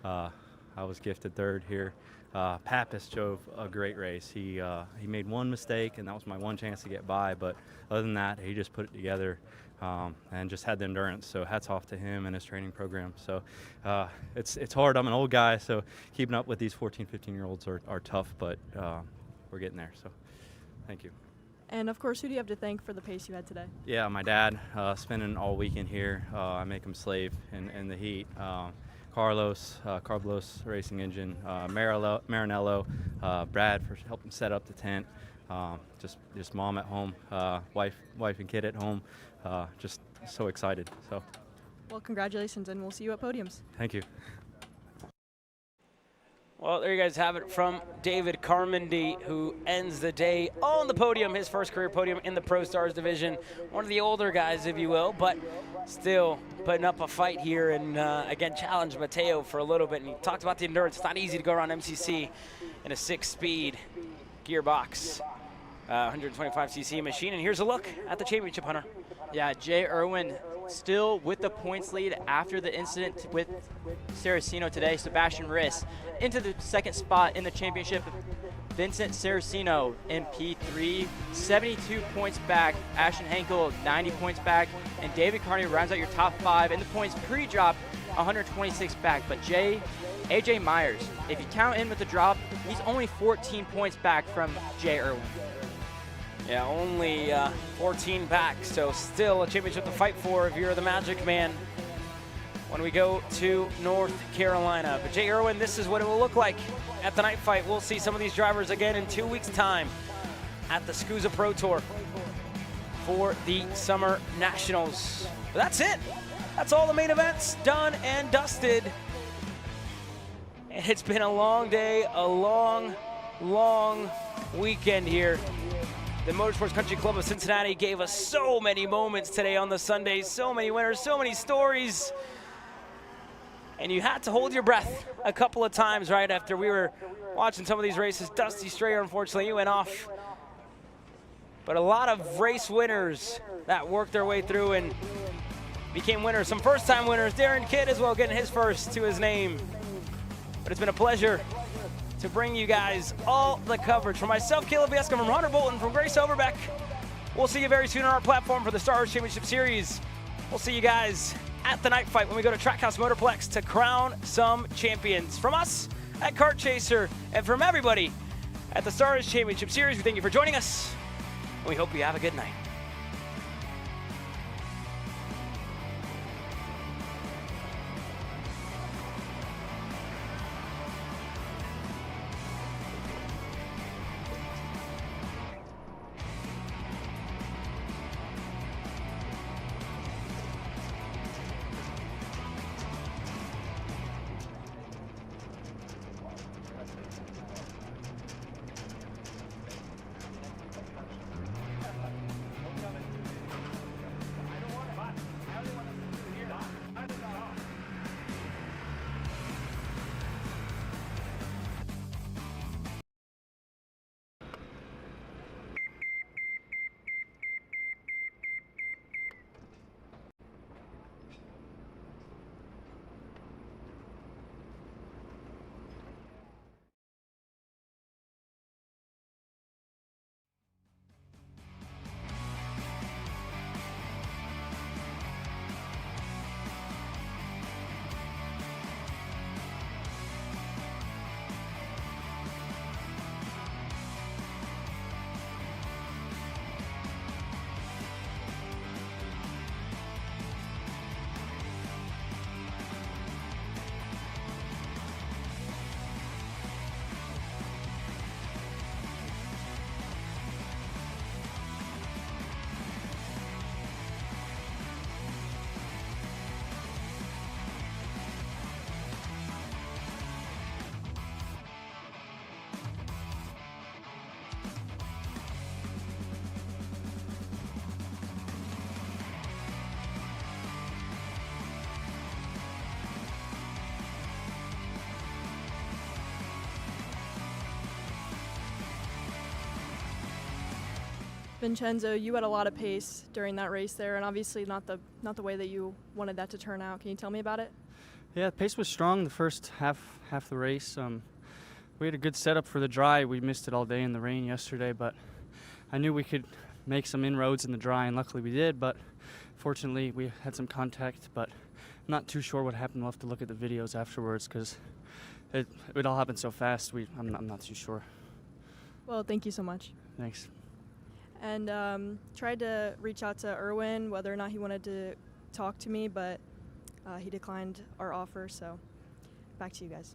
I was gifted third here. Pappas drove a great race. He made one mistake, and that was my one chance to get by, but other than that, he just put it together and just had the endurance. So hats off to him and his training program. So it's hard. I'm an old guy, so keeping up with these 14, 15-year-olds are tough, but we're getting there. So thank you. And of course, who do you have to thank for the pace you had today? Yeah, my dad, spending all weekend here. I make him slave in the heat. Carlos Racing Engine, Marinello, Brad for helping set up the tent. Just mom at home, wife and kid at home. Just so excited. So. Well, congratulations, and we'll see you at Podiums. Thank you. Well, there you guys have it from David Carmody, who ends the day on the podium, his first career podium in the Pro Stars division. One of the older guys, if you will, but still putting up a fight here and, again, challenged Mateo for a little bit. And he talked about the endurance. It's not easy to go around MCC in a 6-speed gearbox, 125cc machine. And here's a look at the championship, Hunter. Yeah, Jay Irwin still with the points lead after the incident with Saracino today. Sebastian Rist into the second spot in the championship. Vincent Saracino in P3, 72 points back. Ashton Henkel, 90 points back. And David Carney rounds out your top 5 in the points pre-drop, 126 back. But AJ Myers, if you count in with the drop, he's only 14 points back from Jay Irwin. Yeah, only 14 back, so still a championship to fight for if you're the Magic Man when we go to North Carolina. But Jay Irwin, this is what it will look like at the night fight. We'll see some of these drivers again in 2 weeks' time at the SCUSA Pro Tour for the Summer Nationals. But that's it. That's all the main events done and dusted. And it's been a long day, a long, long weekend here. The Motorsports Country Club of Cincinnati gave us so many moments today on the Sundays, so many winners, so many stories. And you had to hold your breath a couple of times right after we were watching some of these races. Dusty Strayer, unfortunately, he went off but a lot of race winners that worked their way through and became winners. Some first-time winners. Darren Kidd as well, getting his first to his name. But it's been a pleasure to bring you guys all the coverage. For myself, Caleb Vieska, from Hunter Bolton, from Grace Overbeck. We'll see you very soon on our platform for the Star Wars Championship Series. We'll see you guys at the night fight when we go to Trackhouse Motorplex to crown some champions. From us at Kart Chaser and from everybody at the Star Wars Championship Series, we thank you for joining us, and we hope you have a good night. Vincenzo, you had a lot of pace during that race there, and obviously not the way that you wanted that to turn out. Can you tell me about it? Yeah, pace was strong the first half the race. We had a good setup for the dry. We missed it all day in the rain yesterday, but I knew we could make some inroads in the dry, and luckily we did. But fortunately, we had some contact. But I'm not too sure what happened. We'll have to look at the videos afterwards because it all happened so fast. I'm not too sure. Well, thank you so much. Thanks. And tried to reach out to Erwin whether or not he wanted to talk to me, but he declined our offer, so back to you guys.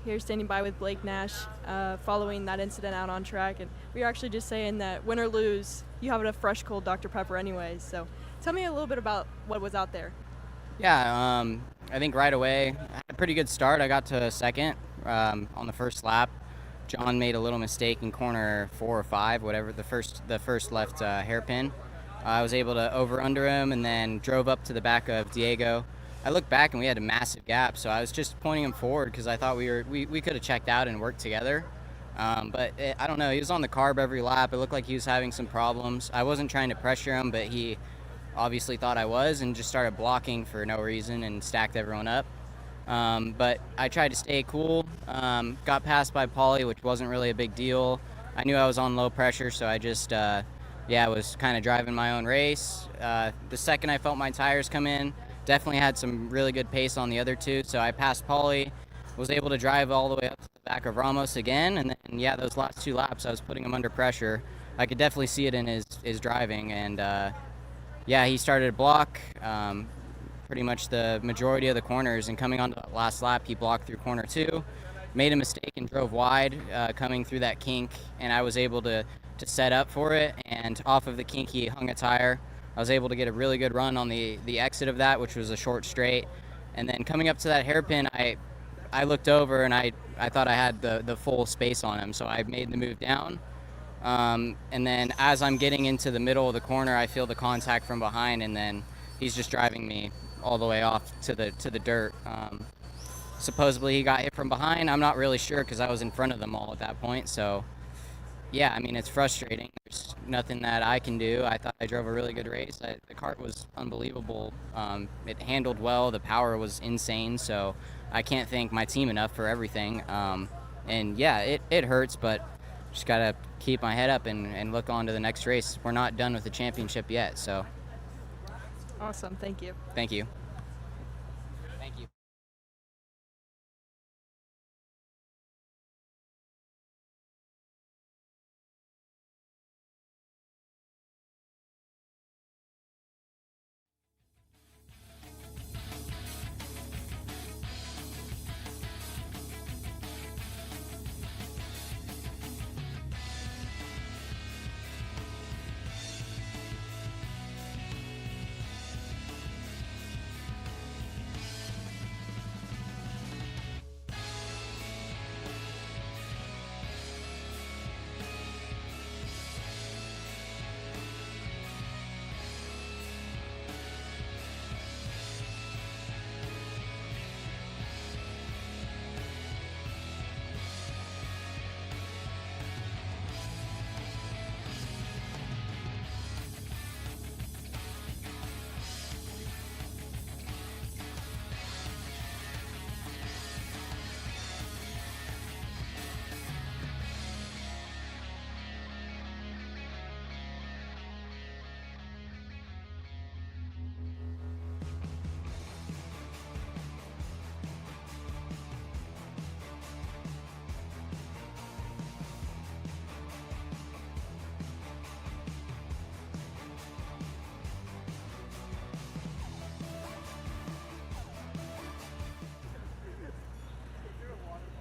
here standing by with Blake Nash following that incident out on track. And we were actually just saying that win or lose, you have a fresh cold Dr. Pepper anyways. So tell me a little bit about what was out there. Yeah, I think right away, I had a pretty good start. I got to second on the first lap. John made a little mistake in corner 4 or 5, whatever, the first left hairpin. I was able to over-under him and then drove up to the back of Diego. I looked back and we had a massive gap, so I was just pointing him forward because I thought we could have checked out and worked together. But I don't know, he was on the carb every lap. It looked like he was having some problems. I wasn't trying to pressure him, but he obviously thought I was and just started blocking for no reason and stacked everyone up. But I tried to stay cool. Got passed by Paulie, which wasn't really a big deal. I knew I was on low pressure, so I just was kind of driving my own race. The second I felt my tires come in, definitely had some really good pace on the other two, so I passed Paulie, was able to drive all the way up to the back of Ramos again, and then, those last 2 laps, I was putting him under pressure. I could definitely see it in his driving, and he started to block pretty much the majority of the corners, and coming on to the last lap, he blocked through corner 2, made a mistake and drove wide coming through that kink, and I was able to set up for it, and off of the kink, he hung a tire. I was able to get a really good run on the exit of that, which was a short straight, and then coming up to that hairpin, I looked over and I thought I had the full space on him, so I made the move down. And then as I'm getting into the middle of the corner, I feel the contact from behind, and then he's just driving me all the way off to the dirt. Supposedly he got hit from behind. I'm not really sure because I was in front of them all at that point. So yeah, I mean, it's frustrating. There's nothing that I can do. I thought I drove a really good race. The kart was unbelievable. It handled well. The power was insane. So I can't thank my team enough for everything. And yeah, it hurts, but just got to keep my head up and look on to the next race. We're not done with the championship yet, so. Awesome, thank you. Thank you. Thank you.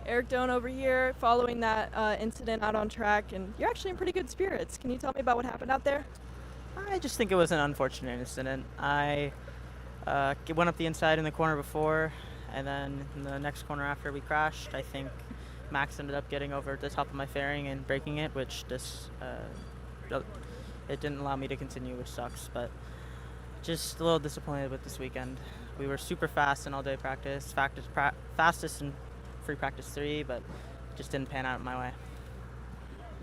Eric Doan over here, following that incident out on track, and you're actually in pretty good spirits. Can you tell me about what happened out there? I just think it was an unfortunate incident. I went up the inside in the corner before, and then in the next corner after we crashed, I think Max ended up getting over the top of my fairing and breaking it, which just it didn't allow me to continue, which sucks. But just a little disappointed with this weekend. We were super fast in all-day practice, fastest in free practice 3, but just didn't pan out my way.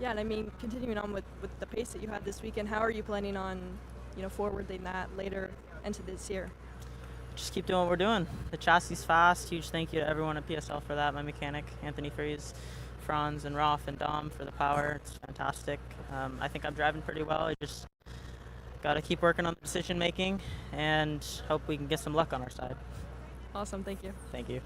Yeah, and I mean, continuing on with the pace that you had this weekend, how are you planning on, forwarding that later into this year? Just keep doing what we're doing. The chassis is fast. Huge thank you to everyone at PSL for that. My mechanic, Anthony Fries, Franz, and Rolf, and Dom for the power. It's fantastic. I think I'm driving pretty well. I just got to keep working on the decision making and hope we can get some luck on our side. Awesome, thank you. Thank you.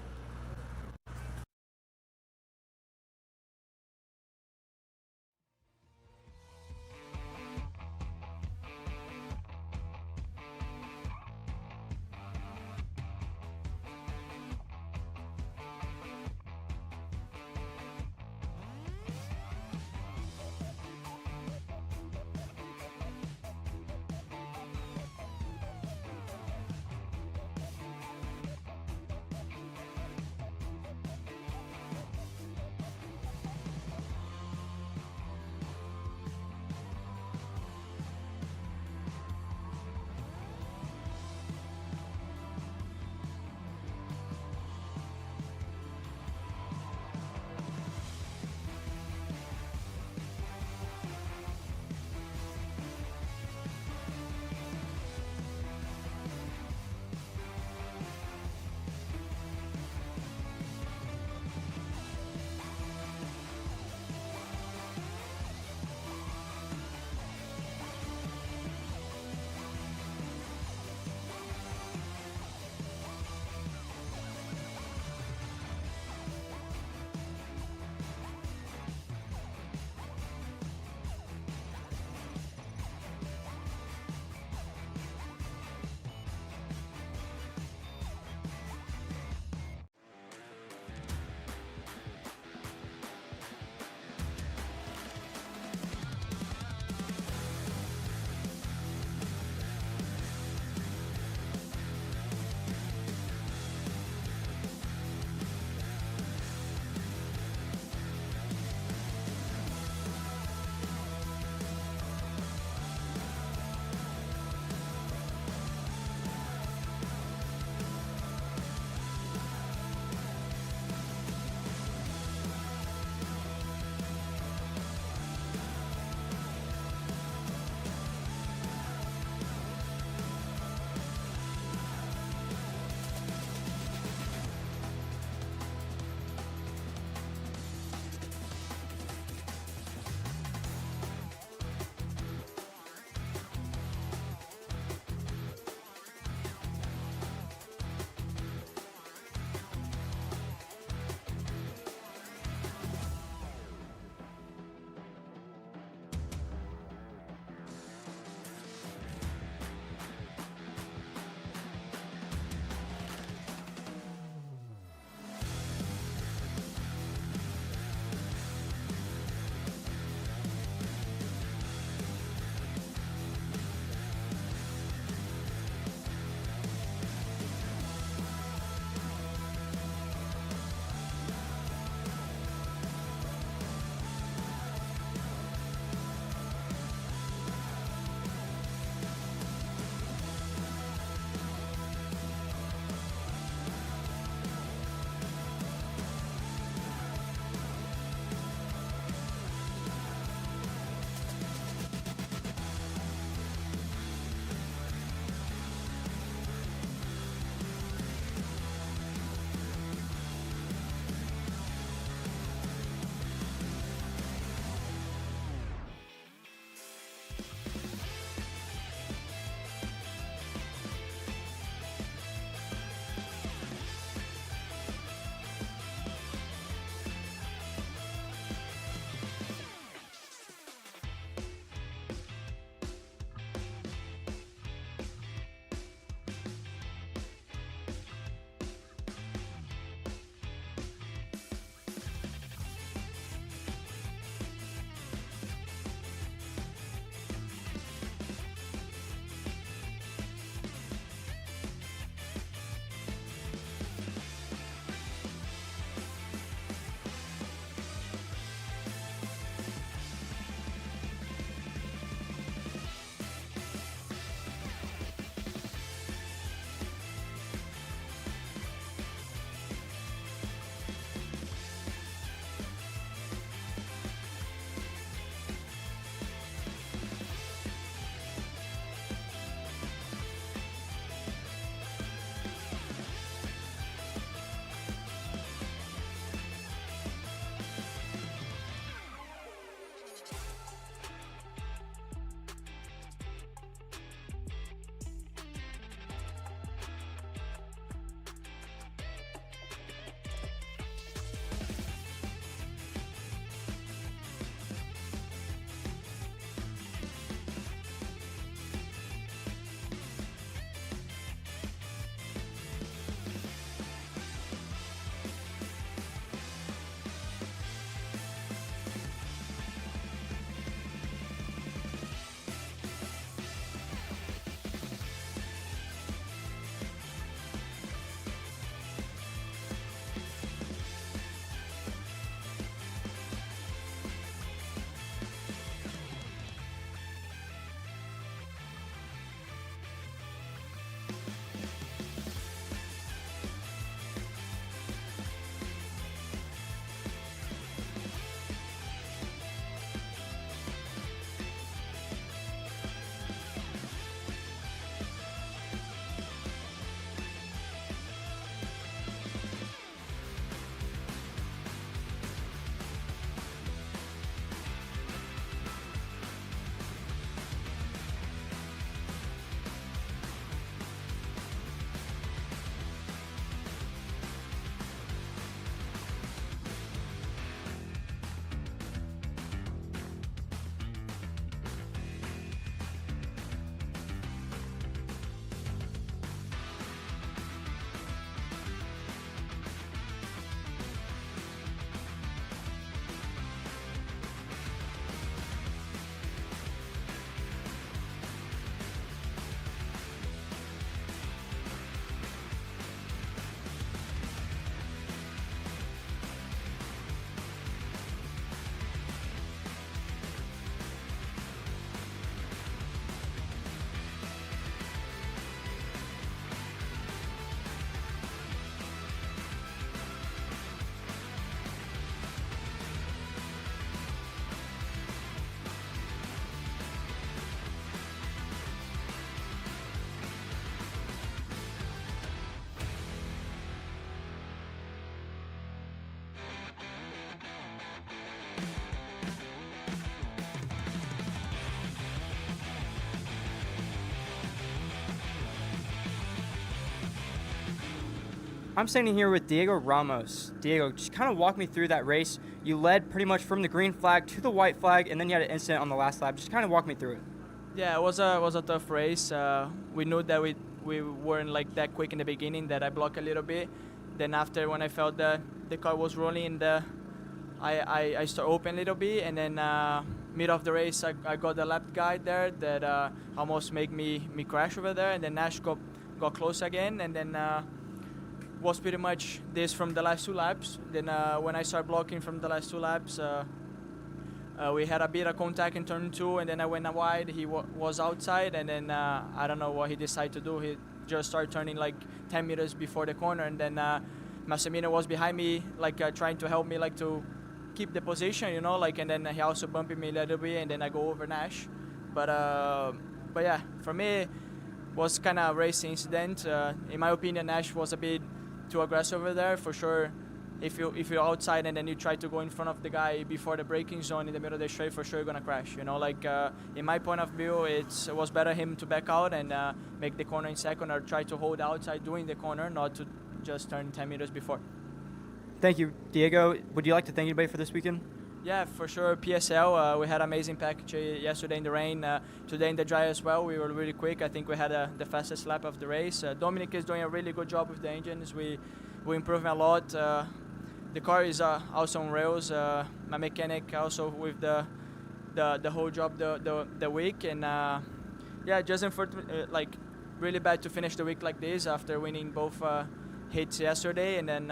I'm standing here with Diego Ramos. Diego, just kind of walk me through that race. You led pretty much from the green flag to the white flag, and then you had an incident on the last lap. Just kind of walk me through it. Yeah, it was a tough race. We knew that we weren't like that quick in the beginning, that I blocked a little bit. Then after, when I felt the car was rolling, I started open a little bit, and then mid of the race I got the lap guy there that almost made me crash over there, and then Nash got close again, and then was pretty much this from the last 2 laps. Then when I started blocking from the last 2 laps, we had a bit of contact in turn 2, and then I went wide. He was outside, and then I don't know what he decided to do. He just started turning like 10 meters before the corner, and then Massimino was behind me, like trying to help me, like to keep the position, you know, like, and then he also bumped me a little bit, and then I go over Nash. But yeah, for me, was kind of a race incident. In my opinion, Nash was a bit too aggressive over there, for sure. If you're outside and then you try to go in front of the guy before the braking zone in the middle of the straight, for sure you're gonna crash. You know, like in my point of view, it was better him to back out and make the corner in second, or try to hold outside doing the corner, not to just turn 10 meters before. Thank you, Diego. Would you like to thank anybody for this weekend? Yeah, for sure. PSL, we had amazing package yesterday in the rain. Today in the dry as well, we were really quick. I think we had the fastest lap of the race. Dominic is doing a really good job with the engines. We improving a lot. The car is also on rails. My mechanic also with the whole job the week, and yeah, just like really bad to finish the week like this after winning both hits yesterday, and then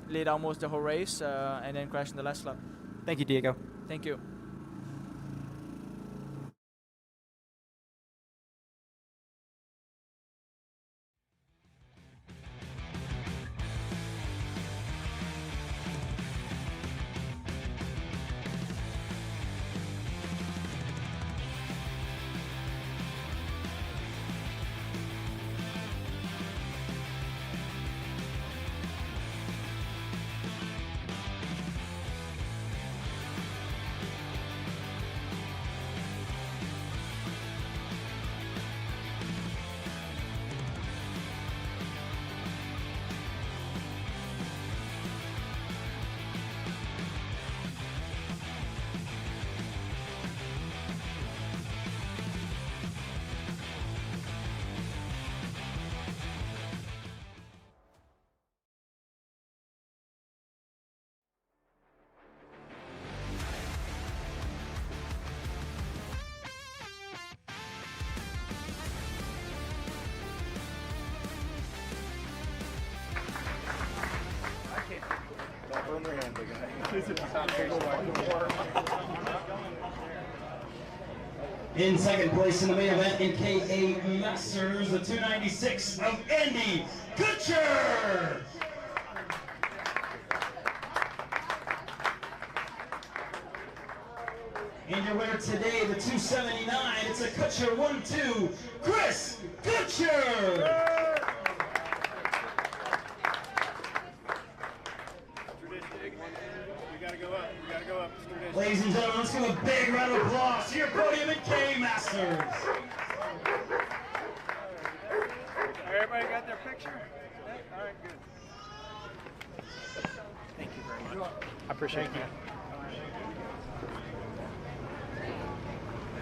lead almost the whole race, and then crash in the last lap. Thank you, Diego. Thank you. In second place in the main event in KA Masters, the 296 of Andy Kutcher. And your winner today, the 279, it's a Kutcher 1-2, Chris Kutcher. Ladies and gentlemen, let's give a big round of applause to your podium and K Masters. Everybody got their picture? All right, good. Thank you very much. I appreciate it.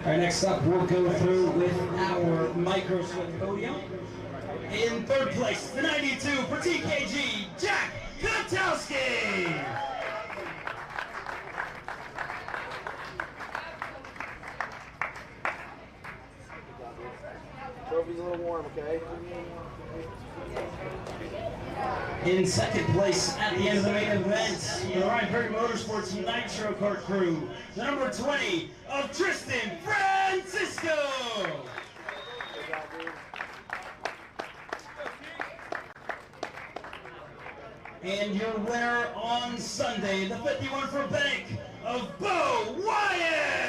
All right, next up, we'll go through with our Microswift podium. In third place, the 92 for TKG, Jack Kotowski. Trophy's a little warm, okay? In second place at the end of the main event, the Ryan Perry Motorsports Nitro Kart crew, the number 20 of Tristan Francisco. And your winner on Sunday, the 51 for Bank of Bo Wyatt.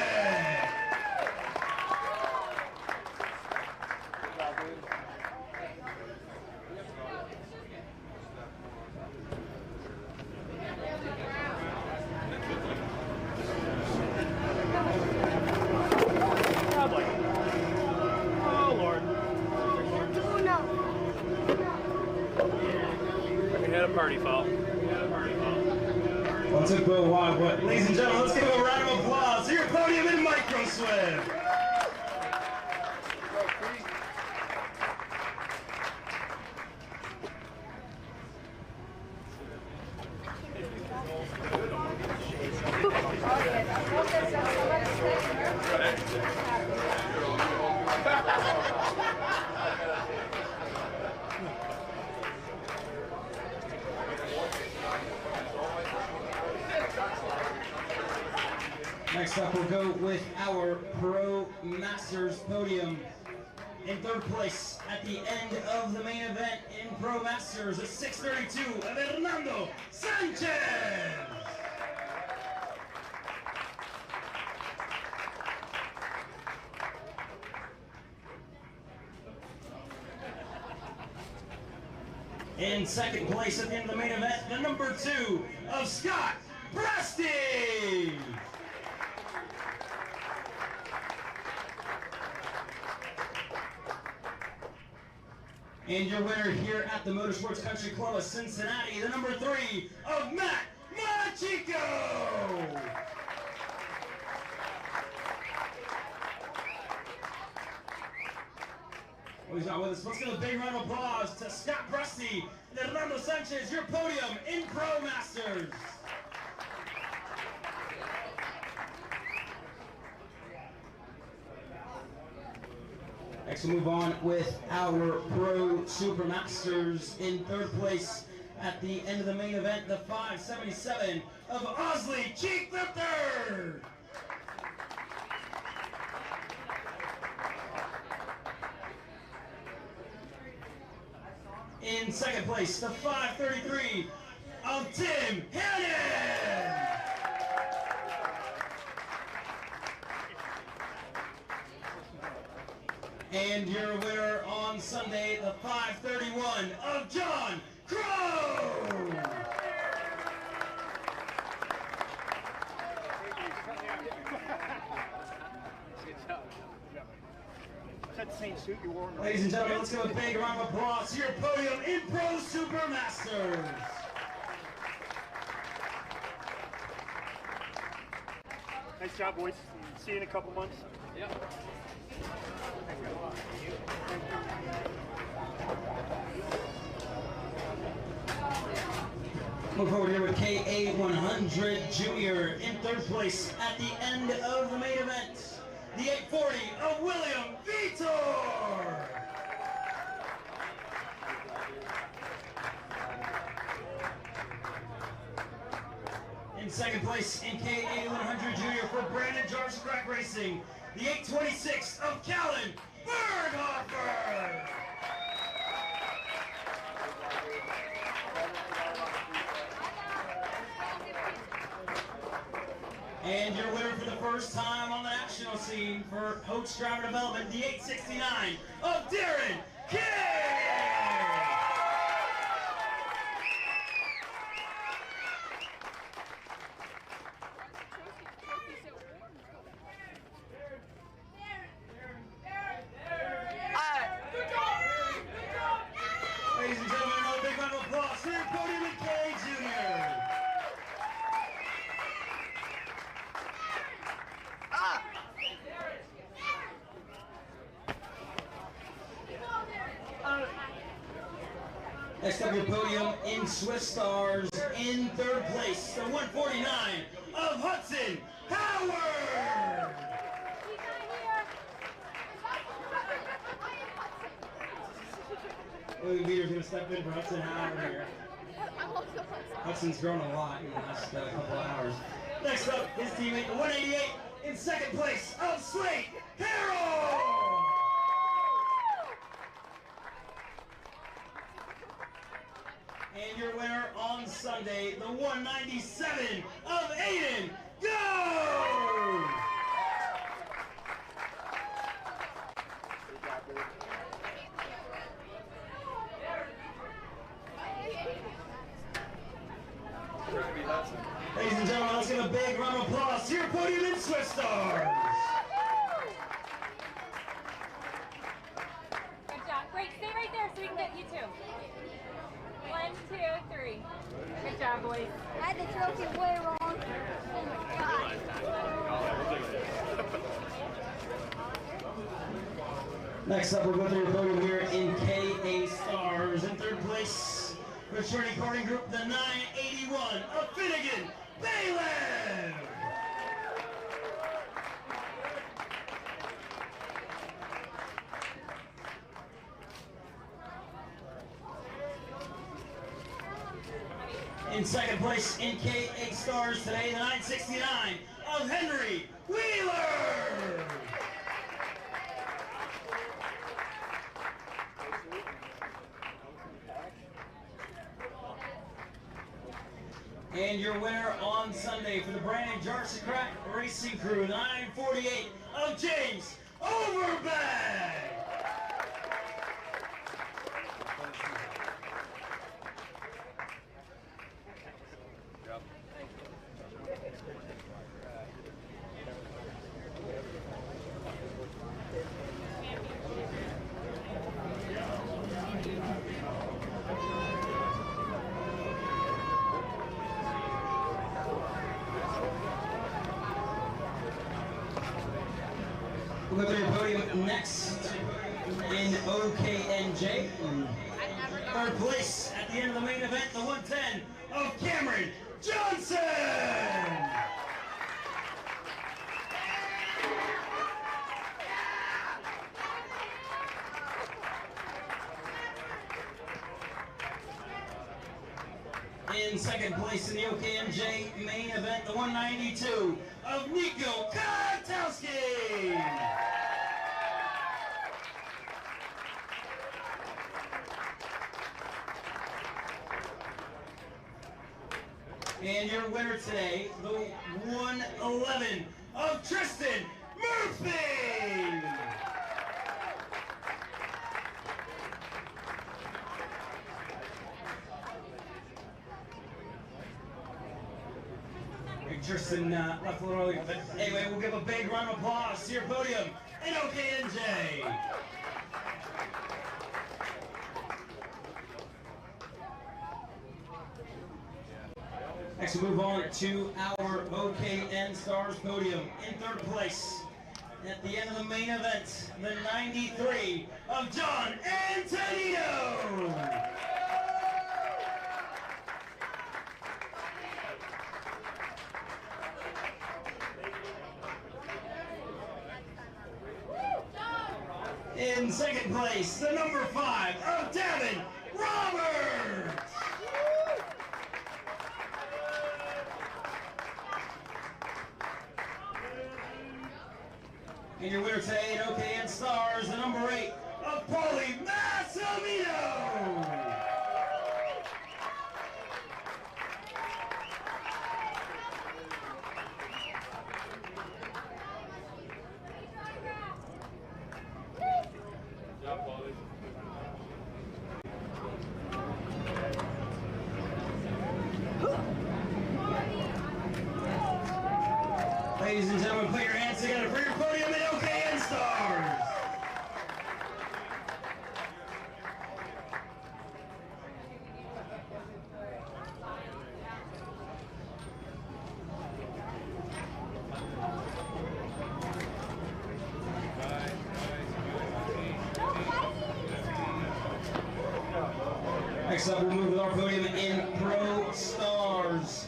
party foul. Well, it took a little while, but ladies and gentlemen, let's give a round of applause to your podium in micro swim. Next up, we'll go with our Pro Masters podium. In third place at the end of the main event in Pro Masters, a 632 of Hernando Sanchez. In second place at the end of the main event, the number 2 of Scott Presti. And your winner here at the Motorsports Country Club of Cincinnati, the number 3 of Matt Machico. Well, he's not with us. Let's give a big round of applause to Scott Presti and Hernando Sanchez, your podium in Pro Masters. Next, we'll move on with our Pro Super Masters. In third place at the end of the main event, the 577 of Osley Cheek Lifter. In second place, the 533 of Tim Hannon. And your winner on Sunday, the 531 of John Crow. Same suit you wore. Ladies and gentlemen, let's give a big round of applause to your podium in Pro Super Masters. Nice job, boys. See you in a couple months. Yep. Move forward here with KA100 Jr. in third place at the end of the main event. The 840 of William Vitor. In second place in KA100 Jr. for Brandon Jarvis Crack Racing, the 826 of Callan Berghofer. And your winner for the first time on the national scene for Hoach Driver Development, the 869 of Darren King. Ladies and gentlemen, another big round of applause for your podium and K Jr. Next up, your podium in Swift Stars. In third place, the 149 of Hudson Howard. William Vitor's going to step in for Hudson Howard here. Hudson's grown a lot in the last couple of hours. Next up, his teammate, the 188, in second place of Slate Harrell. And your winner on Sunday, the 197 of Aiden Go! Ladies and gentlemen, let's give a big round of applause to your podium in Swift Stars. Good job. Great. Stay right there so we can get you two. 1, 2, 3. Good job, boys. I had the trophy way wrong. Oh my God. Next up, we'll go through your podium here in KA Stars. In third place, for shorty karting group, the 981 of Finnegan Bailiff. In second place in KA Stars today, the 969 of Henry Wheeler. And your winner on Sunday for the Brandon Jarson Crack Racing Crew, 948 of James Overbag. We'll go through your podium next in OKNJ. Third place at the end of the main event, the 110 of Cameron Johnson. In second place in the OKNJ main event, the 192 of Nico Kartowski. And your winner today, the 111 of Tristan Murphy. Tristan left a little early, but anyway, we'll give a big round of applause to your podium in OKNJ. Next, we move on to our OKN Stars podium. In third place, at the end of the main event, the 93 of John Antonino. In second place, the number 5 of Devin Roberts. And your winner today in OKN Stars, the number 8 of Paulie Massimino. Ladies and gentlemen, put your hands together for your podium in OKN Stars. Next up, we'll move with our podium in Pro Stars.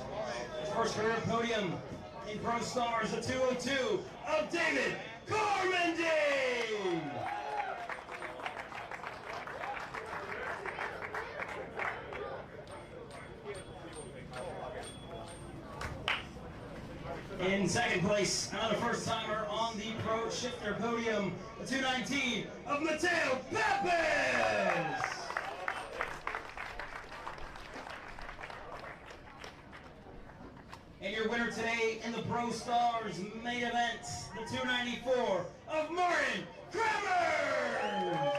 First career podium in Pro Stars, the 202 of David Cormandy. In second place, another first-timer on the Pro Shifter podium, the 219 of Mateo Pappas. And your winner today in the Pro Stars main event, the 294 of Martin Kramer.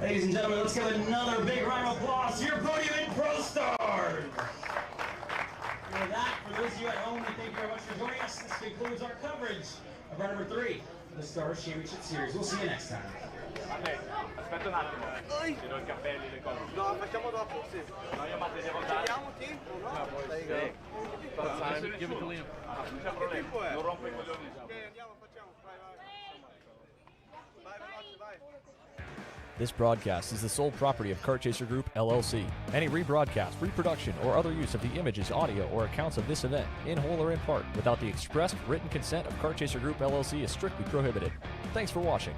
Ladies and gentlemen, let's give another big round of applause to your podium in Pro Stars. you at home, we thank you very much for joining us. This concludes our coverage of our number 3, the Stars Championship Series. We'll see you next time. Aspetta un attimo, tiro i capelli, le cose. No, facciamo dopo, sì. No, io giriamo team? No? Give it to Liam. Non c'è problema, non rompo i coglioni. Ok, andiamo, facciamo. Vai, vai. Vai, veloce, vai. This broadcast is the sole property of Kart Chaser Group, LLC. Any rebroadcast, reproduction, or other use of the images, audio, or accounts of this event, in whole or in part, without the expressed written consent of Kart Chaser Group, LLC is strictly prohibited. Thanks for watching.